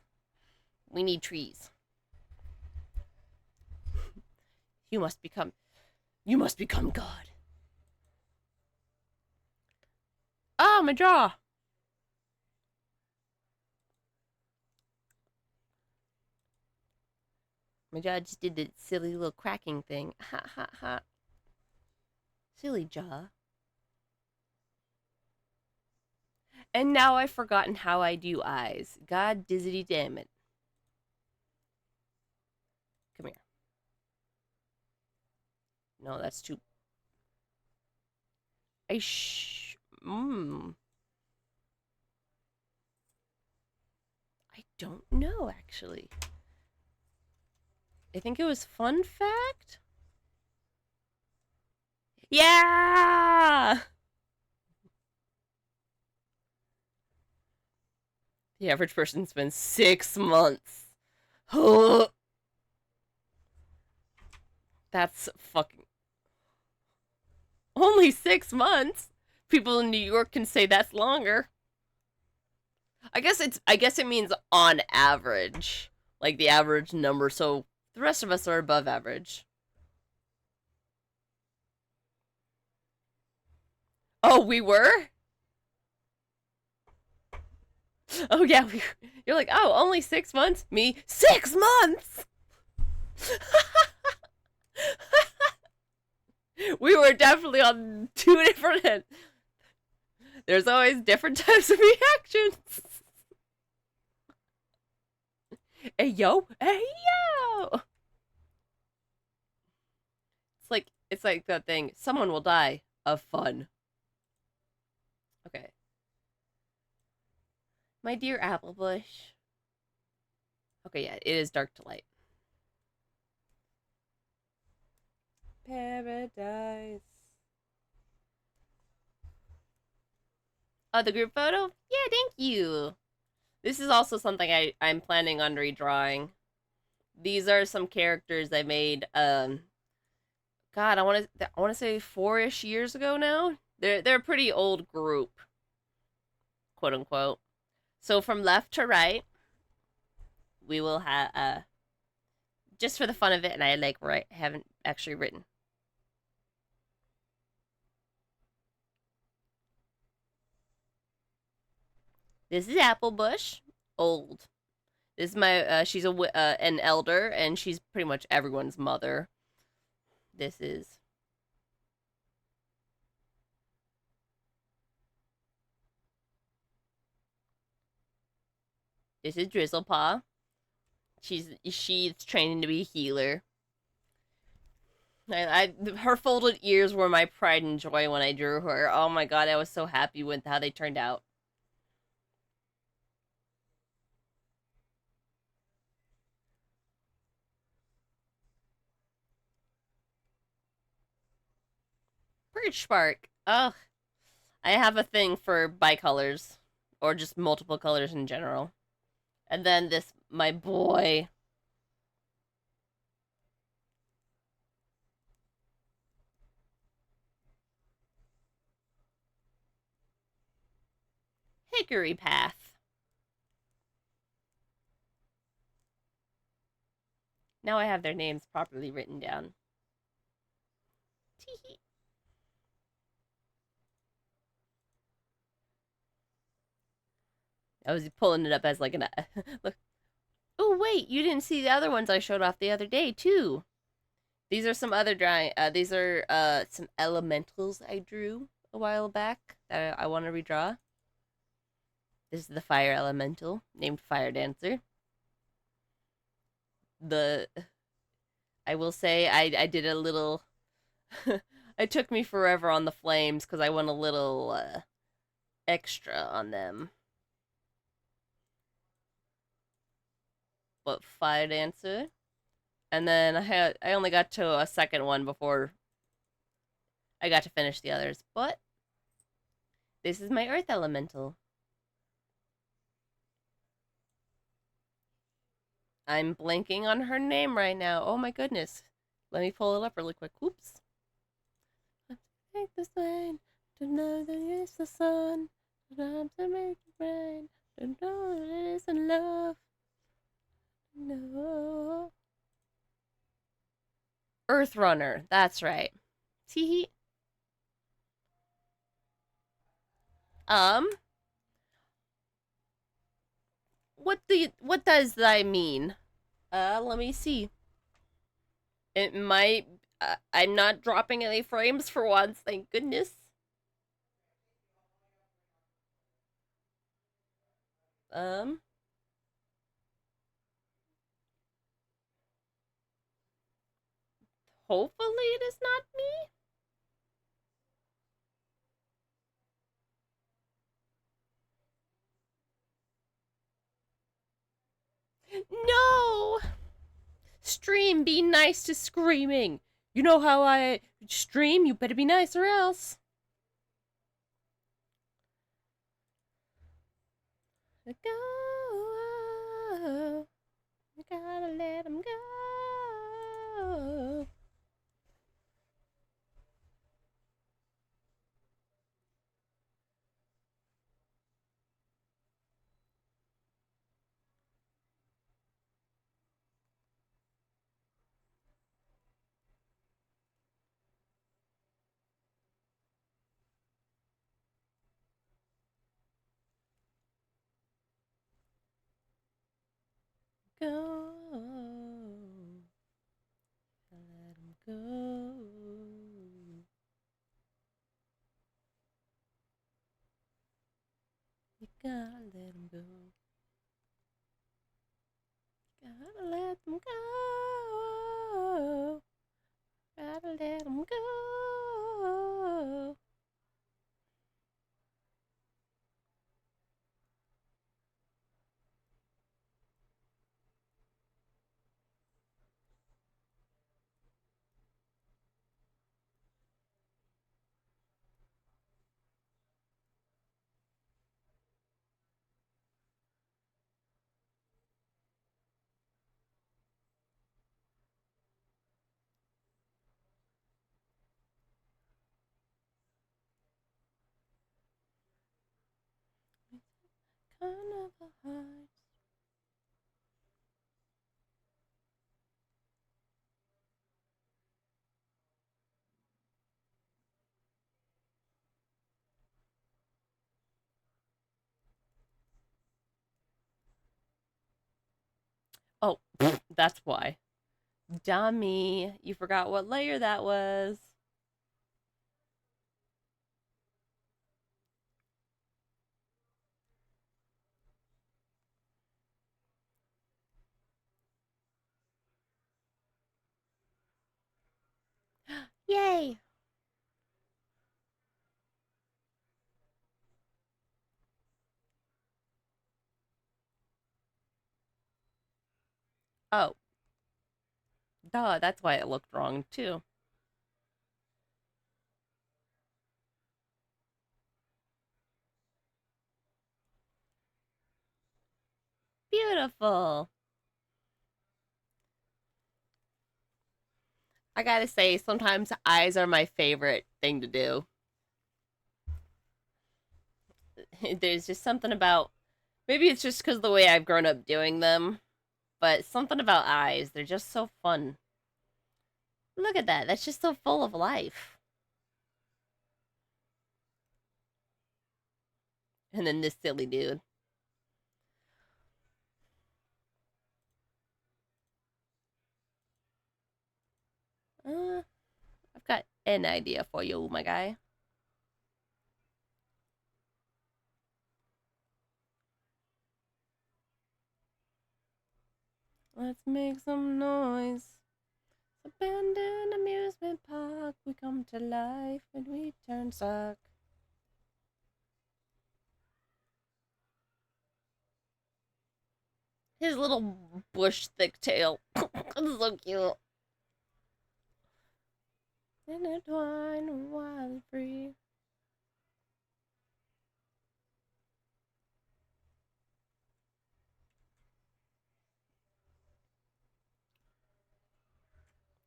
We need trees. You must become God. Oh, my jaw. My jaw just did the silly little cracking thing. Ha ha ha. Silly jaw. And now I've forgotten how I do eyes. God dizzity damn it. Come here. No, that's too... I don't know, actually. I think it was fun fact? Yeah! The average person spends 6 months. That's fucking... Only 6 months? People in New York can say that's longer. I guess it means on average. Like the average number, so the rest of us are above average. Oh, we were? Oh, yeah. You're like, oh, only 6 months? Me, 6 months! We were definitely on 2 different. There's always different types of reactions. Hey yo, hey yo. It's like that thing. Someone will die of fun. Okay. My dear apple bush. Okay, yeah, it is dark to light. Paradise. Oh, the group photo? Yeah, thank you. This is also something I'm planning on redrawing. These are some characters I made. God, I want to say 4-ish years ago now. They're a pretty old group, quote unquote. So from left to right, we will have just for the fun of it, and I haven't actually written. This is Applebush, old. This is my she's an elder, and she's pretty much everyone's mother. This is Drizzlepaw. She's training to be a healer. Her folded ears were my pride and joy when I drew her. Oh my god, I was so happy with how they turned out. Birch Spark. Ugh. I have a thing for bicolors. Or just multiple colors in general. And then this, my boy. Hickory Path. Now I have their names properly written down. Tee-hee. I was pulling it up as like an... Look. Oh, wait, you didn't see the other ones I showed off the other day, too. These are some other drawing. These are some elementals I drew a while back that I want to redraw. This is the fire elemental named Fire Dancer. I will say I did a little... It took me forever on the flames because I went a little extra on them. But Fire Dancer. And then I only got to a second one before I got to finish the others. But this is my Earth Elemental. I'm blanking on her name right now. Oh my goodness. Let me pull it up really quick. Oops. Take this rain to know that it's the sun. To make it rain. To know that it isn't love. No. Earth Runner. That's right. Tee. What does that mean? Let me see. It might I'm not dropping any frames for once, thank goodness. Hopefully it is not me. No! Stream, be nice to screaming. You know how I stream? You better be nice or else. Go. You gotta let him go. go. Let him go. You gotta let him go. Gotta let him go. Gotta let him go. Kind of a heart. Oh, that's why. Dummy. You forgot what layer that was. Yay! Oh, duh, that's why it looked wrong, too. Beautiful. I gotta say, sometimes eyes are my favorite thing to do. There's just something about, maybe it's just because of the way I've grown up doing them, but something about eyes, they're just so fun. Look at that, that's just so full of life. And then this silly dude. I've got an idea for you, my guy. Let's make some noise. Abandoned amusement park, we come to life when we turn sock. His little bush thick tail. It's so cute. Intertwined, wild and free.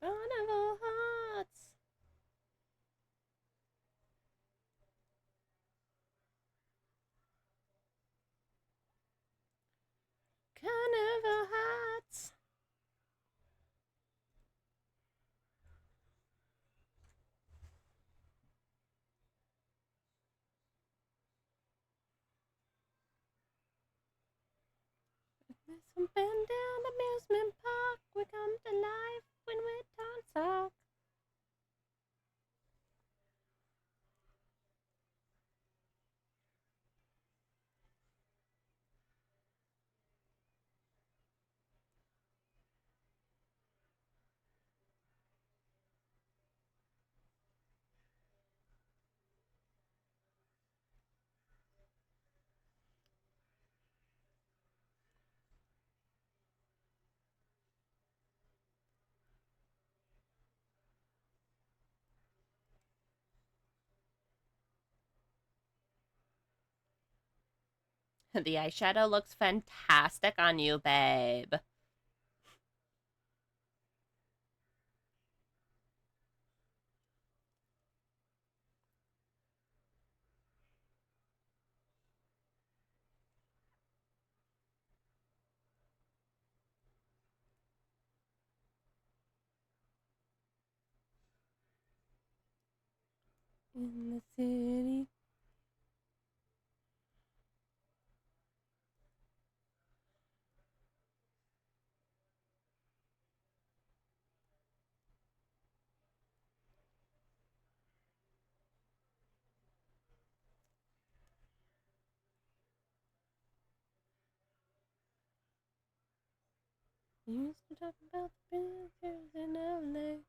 Carnival hearts. Carnival hearts. There's some abandoned amusement park, we come to life when we turn sock. The eyeshadow looks fantastic on you, babe. In the city. You used to talk about the pictures in LA.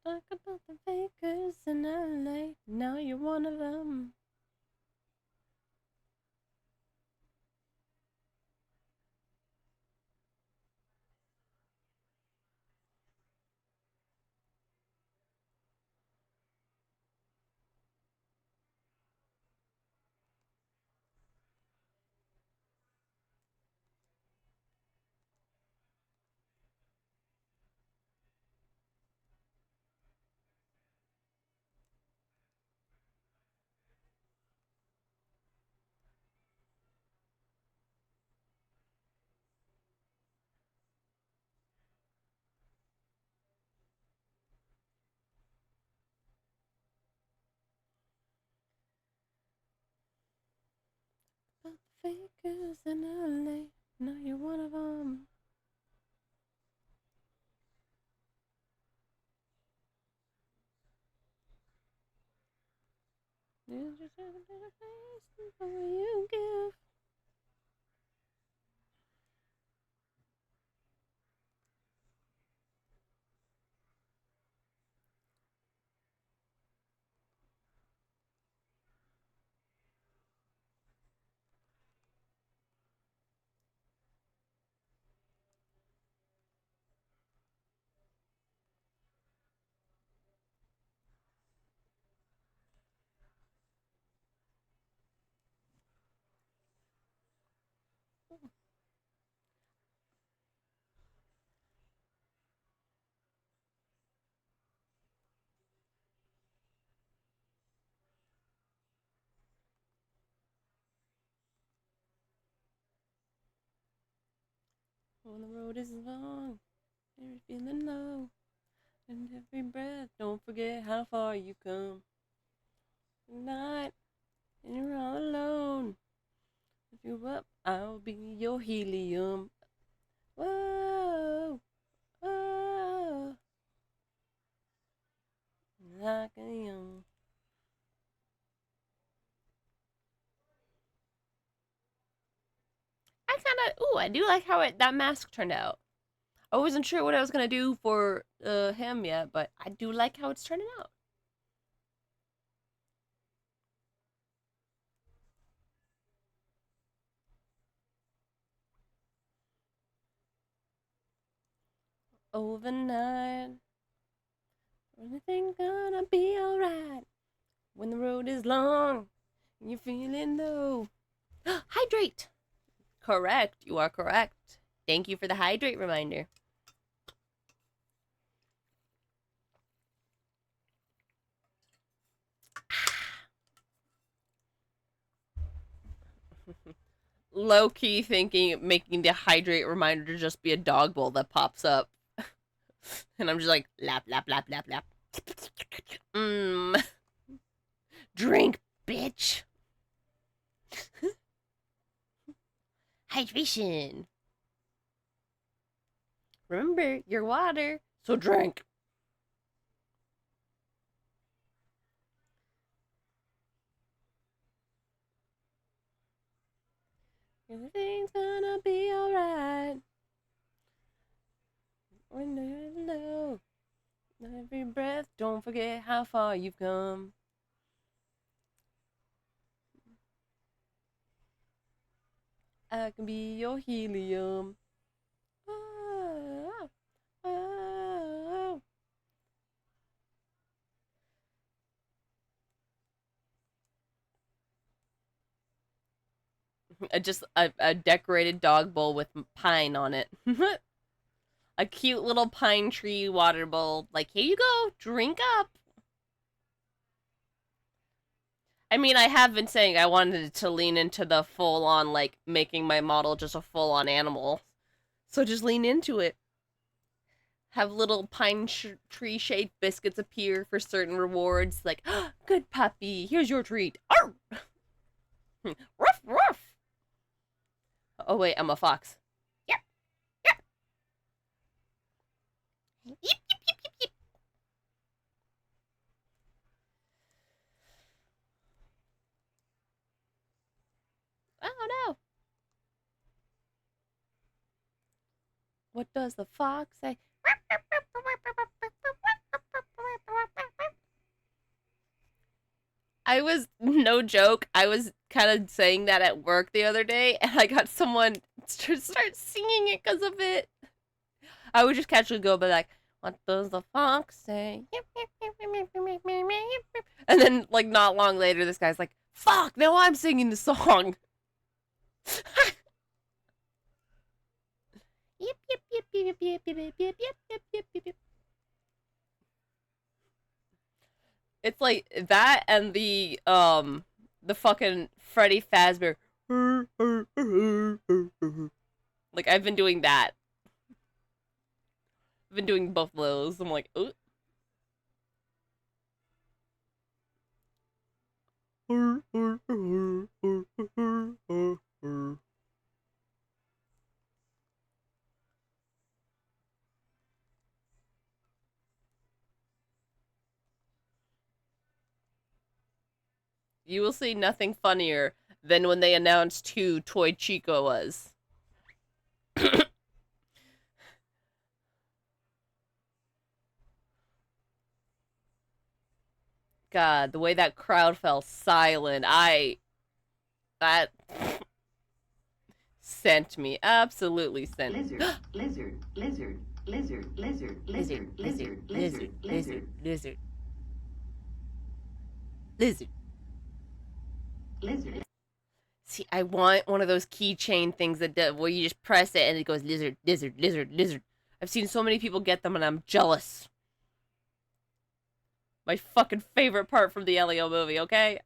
Talk about the fakers in LA. Now you're one of them. About the fakers in LA. Now you're one of them. You just have a better face before you give. When the road is long, and you're feeling low, and every breath, don't forget how far you come. Tonight, and you're all alone. If you're up, I'll be your helium. Whoa, whoa, like a young. I do like how that mask turned out. I wasn't sure what I was gonna do for him yet, but I do like how it's turning out. Overnight, everything gonna be alright. When the road is long and you're feeling low, hydrate. Correct, you are correct. Thank you for the hydrate reminder. Low key thinking making the hydrate reminder to just be a dog bowl that pops up. And I'm just like, lap, lap, lap, lap, lap. Mmm. Drink, bitch. Hydration. Remember, your water, so drink. Everything's gonna be alright. When you're low, every breath, don't forget how far you've come. I can be your helium. Oh, oh. Just a decorated dog bowl with pine on it. A cute little pine tree water bowl. Like, here you go, drink up. I mean, I have been saying I wanted to lean into the full-on, like, making my model just a full-on animal. So just lean into it. Have little pine tree-shaped biscuits appear for certain rewards. Like, oh, good puppy, here's your treat. Arr! Ruff, ruff! Oh, wait, I'm a fox. Yep, yep. Yep, yep, yep, yep, yep. Oh, no. What does the fox say? I was, no joke, I was kind of saying that at work the other day, and I got someone to start singing it because of it. I would just casually go, but like, what does the fox say? And then, like, not long later, this guy's like, fuck, now I'm singing the song. Yip, yip, yip, yip, yip, yip, yip, yip, yip, yip, yip, yip. It's like that and the fucking Freddy Fazbear. Like, I've been doing that. I've been doing both of those. I'm like, ooh. You will see nothing funnier than when they announced who Toy Chico was. God, the way that crowd fell silent, that sent me, absolutely sent. Lizard, lizard, lizard, lizard, lizard, lizard, lizard, lizard, lizard, lizard. Lizard. lizard. See, I want one of those keychain things that where you just press it and it goes lizard, lizard, lizard, lizard. I've seen so many people get them and I'm jealous. My fucking favorite part from the Elio movie, okay?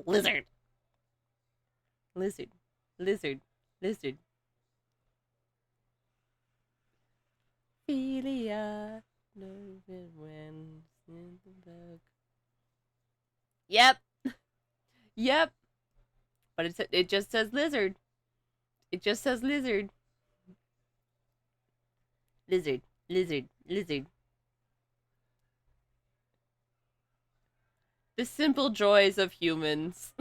Lizard. Lizard. Lizard. Lizard. Philia. When in the book. Yep. Yep. But it just says lizard. It just says lizard. Lizard. Lizard. Lizard. The simple joys of humans.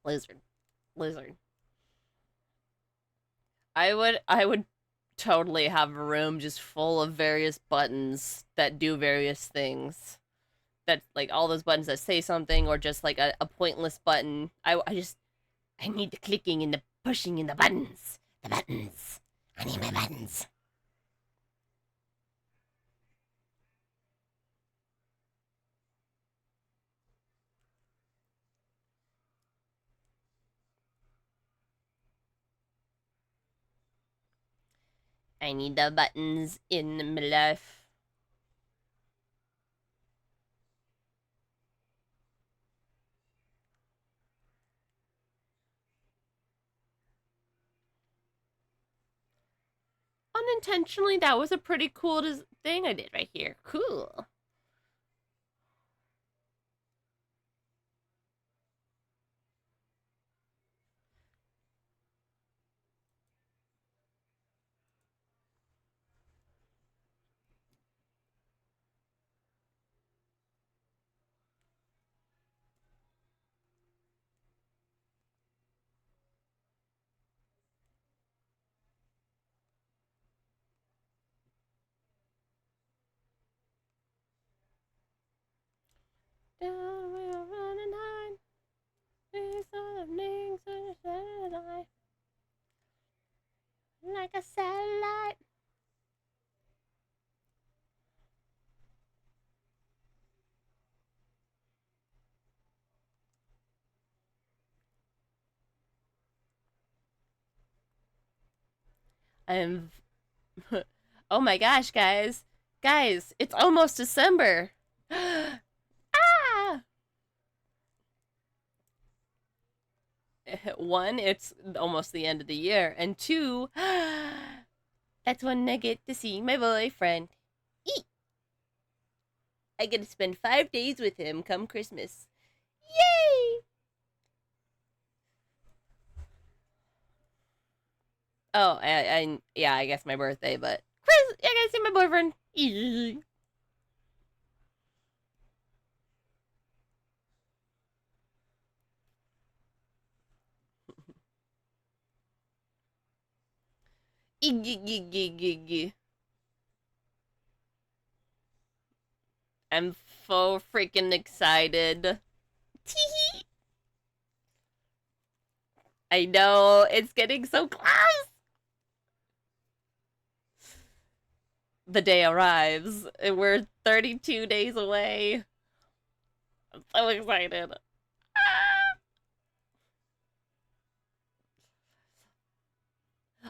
Lizard. Lizard. I would totally have a room just full of various buttons that do various things. That, like, all those buttons that say something or just like a pointless button. I need the clicking and the pushing and the buttons. The buttons. I need my buttons. I need the buttons in my life. Unintentionally, that was a pretty cool thing I did right here. Cool. Like a satellite. I'm. Oh my gosh, guys. Guys, it's almost December. Ah! One, it's almost the end of the year. And two, that's when I get to see my boyfriend. Eat! I get to spend 5 days with him come Christmas. Yay! Oh, yeah, I guess my birthday, but Chris, I gotta see my boyfriend. Eee. I'm so freaking excited. Teehee. I know, it's getting so close. The day arrives. We're 32 days away. I'm so excited. Ah!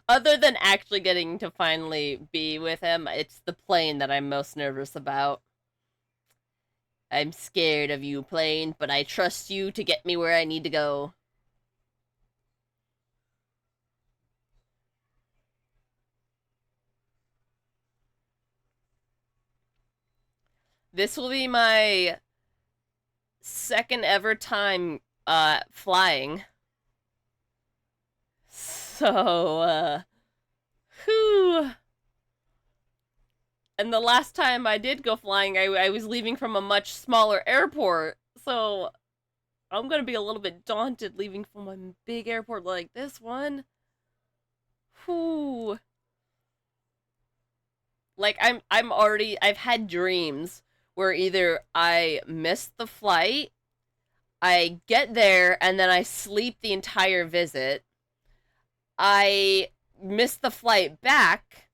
Other than actually getting to finally be with him, it's the plane that I'm most nervous about. I'm scared of you, plane, but I trust you to get me where I need to go. This will be my second ever time flying. So, whew. And the last time I did go flying, I was leaving from a much smaller airport. So, I'm gonna be a little bit daunted leaving from a big airport like this one. Whew. Like, I've had dreams where either I miss the flight, I get there, and then I sleep the entire visit. I miss the flight back.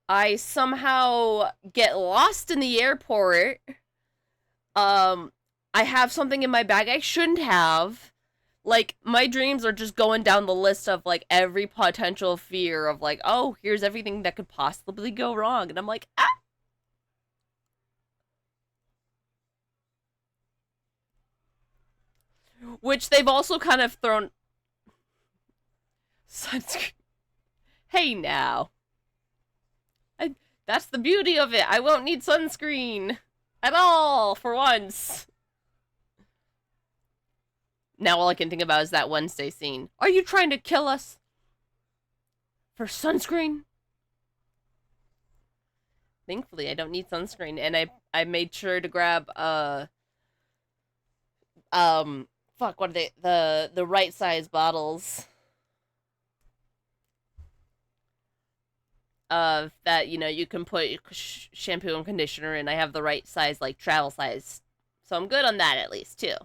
I somehow get lost in the airport. I have something in my bag I shouldn't have. Like, my dreams are just going down the list of, like, every potential fear of, like, oh, here's everything that could possibly go wrong. And I'm like, ah! Which they've also kind of thrown... Sunscreen. Hey, now. That's the beauty of it. I won't need sunscreen. At all, for once. Now all I can think about is that Wednesday scene. Are you trying to kill us? For sunscreen? Thankfully, I don't need sunscreen, and I made sure to grab, fuck, what are they? The right size bottles. That, you know, you can put shampoo and conditioner in. I have the right size, like, travel size. So I'm good on that, at least, too.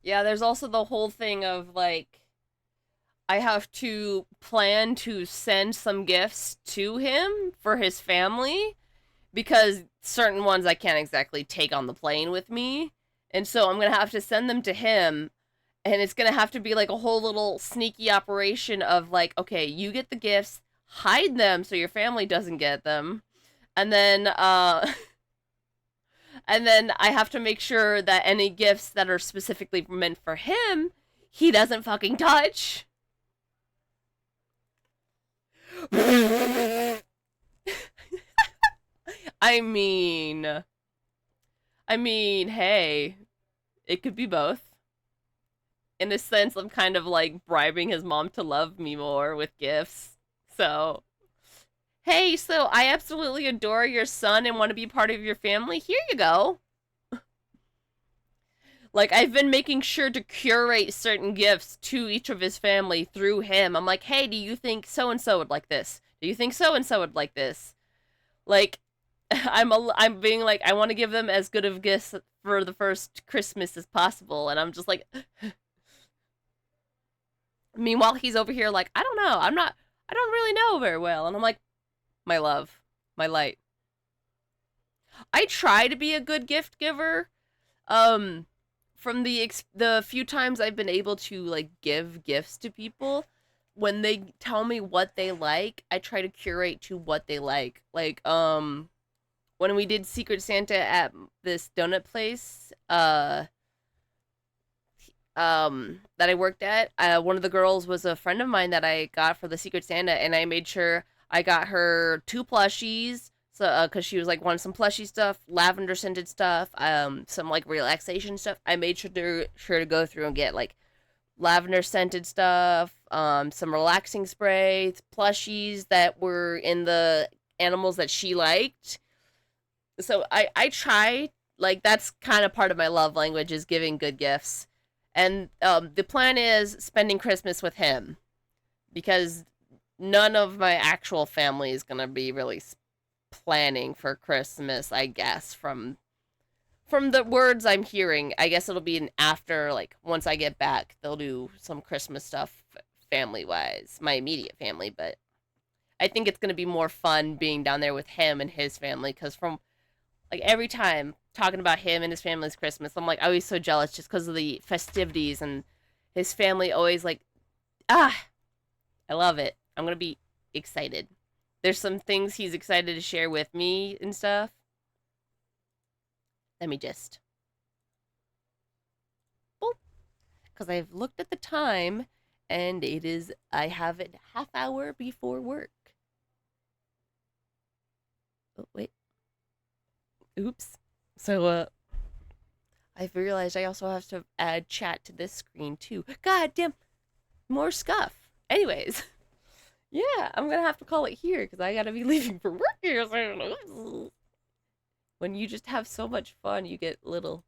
Yeah, there's also the whole thing of, like, I have to plan to send some gifts to him for his family, because certain ones I can't exactly take on the plane with me. And so I'm going to have to send them to him, and it's going to have to be like a whole little sneaky operation of like, okay, you get the gifts, hide them so your family doesn't get them. And then and then I have to make sure that any gifts that are specifically meant for him, he doesn't fucking touch. I mean, hey, it could be both. In a sense, I'm kind of like bribing his mom to love me more with gifts. So, hey, so I absolutely adore your son and want to be part of your family. Here you go. Like, I've been making sure to curate certain gifts to each of his family through him. I'm like, hey, do you think so-and-so would like this? Do you think so-and-so would like this? Like, I'm being like, I want to give them as good of gifts for the first Christmas as possible. And I'm just like... Meanwhile, he's over here like, I don't know. I don't really know very well. And I'm like, my love, my light. I try to be a good gift giver. From the few times I've been able to like give gifts to people, when they tell me what they like, I try to curate to what they like. Like when we did Secret Santa at this donut place that I worked at, one of the girls was a friend of mine that I got for the Secret Santa, and I made sure I got her 2 plushies. So, because she was like wanting some plushy stuff, lavender scented stuff, some like relaxation stuff. I made sure to go through and get like lavender scented stuff, some relaxing spray, plushies that were in the animals that she liked. So I try, like, that's kind of part of my love language, is giving good gifts. And the plan is spending Christmas with him, because none of my actual family is gonna be really planning for Christmas, I guess, from the words I'm hearing. I guess it'll be an after, like, once I get back, they'll do some Christmas stuff family-wise, my immediate family, but I think it's going to be more fun being down there with him and his family, because from, like, every time talking about him and his family's Christmas, I'm, like, always so jealous just because of the festivities, and his family always, like, I love it. I'm going to be excited. There's some things he's excited to share with me and stuff. Let me just... Because I've looked at the time, and it is... I have it half hour before work. Oh, wait. Oops. So, I've realized I also have to add chat to this screen, too. God damn! More scuff. Anyways... Yeah, I'm gonna have to call it here because I gotta be leaving for work here soon. When you just have so much fun, you get little.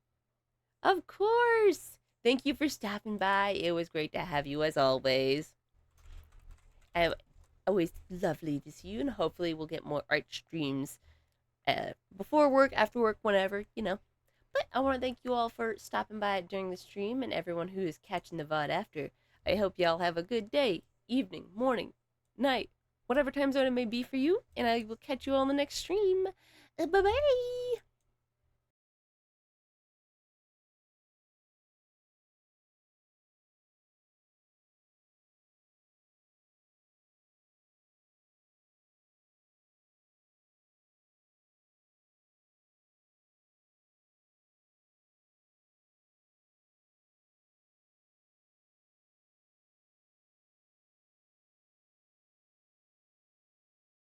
Of course! Thank you for stopping by. It was great to have you as always. Always lovely to see you, and hopefully we'll get more art streams before work, after work, whenever, you know. But I want to thank you all for stopping by during the stream, and everyone who is catching the VOD after. I hope y'all have a good day, evening, morning, night, whatever time zone it may be for you, and I will catch you all in the next stream. Bye-bye!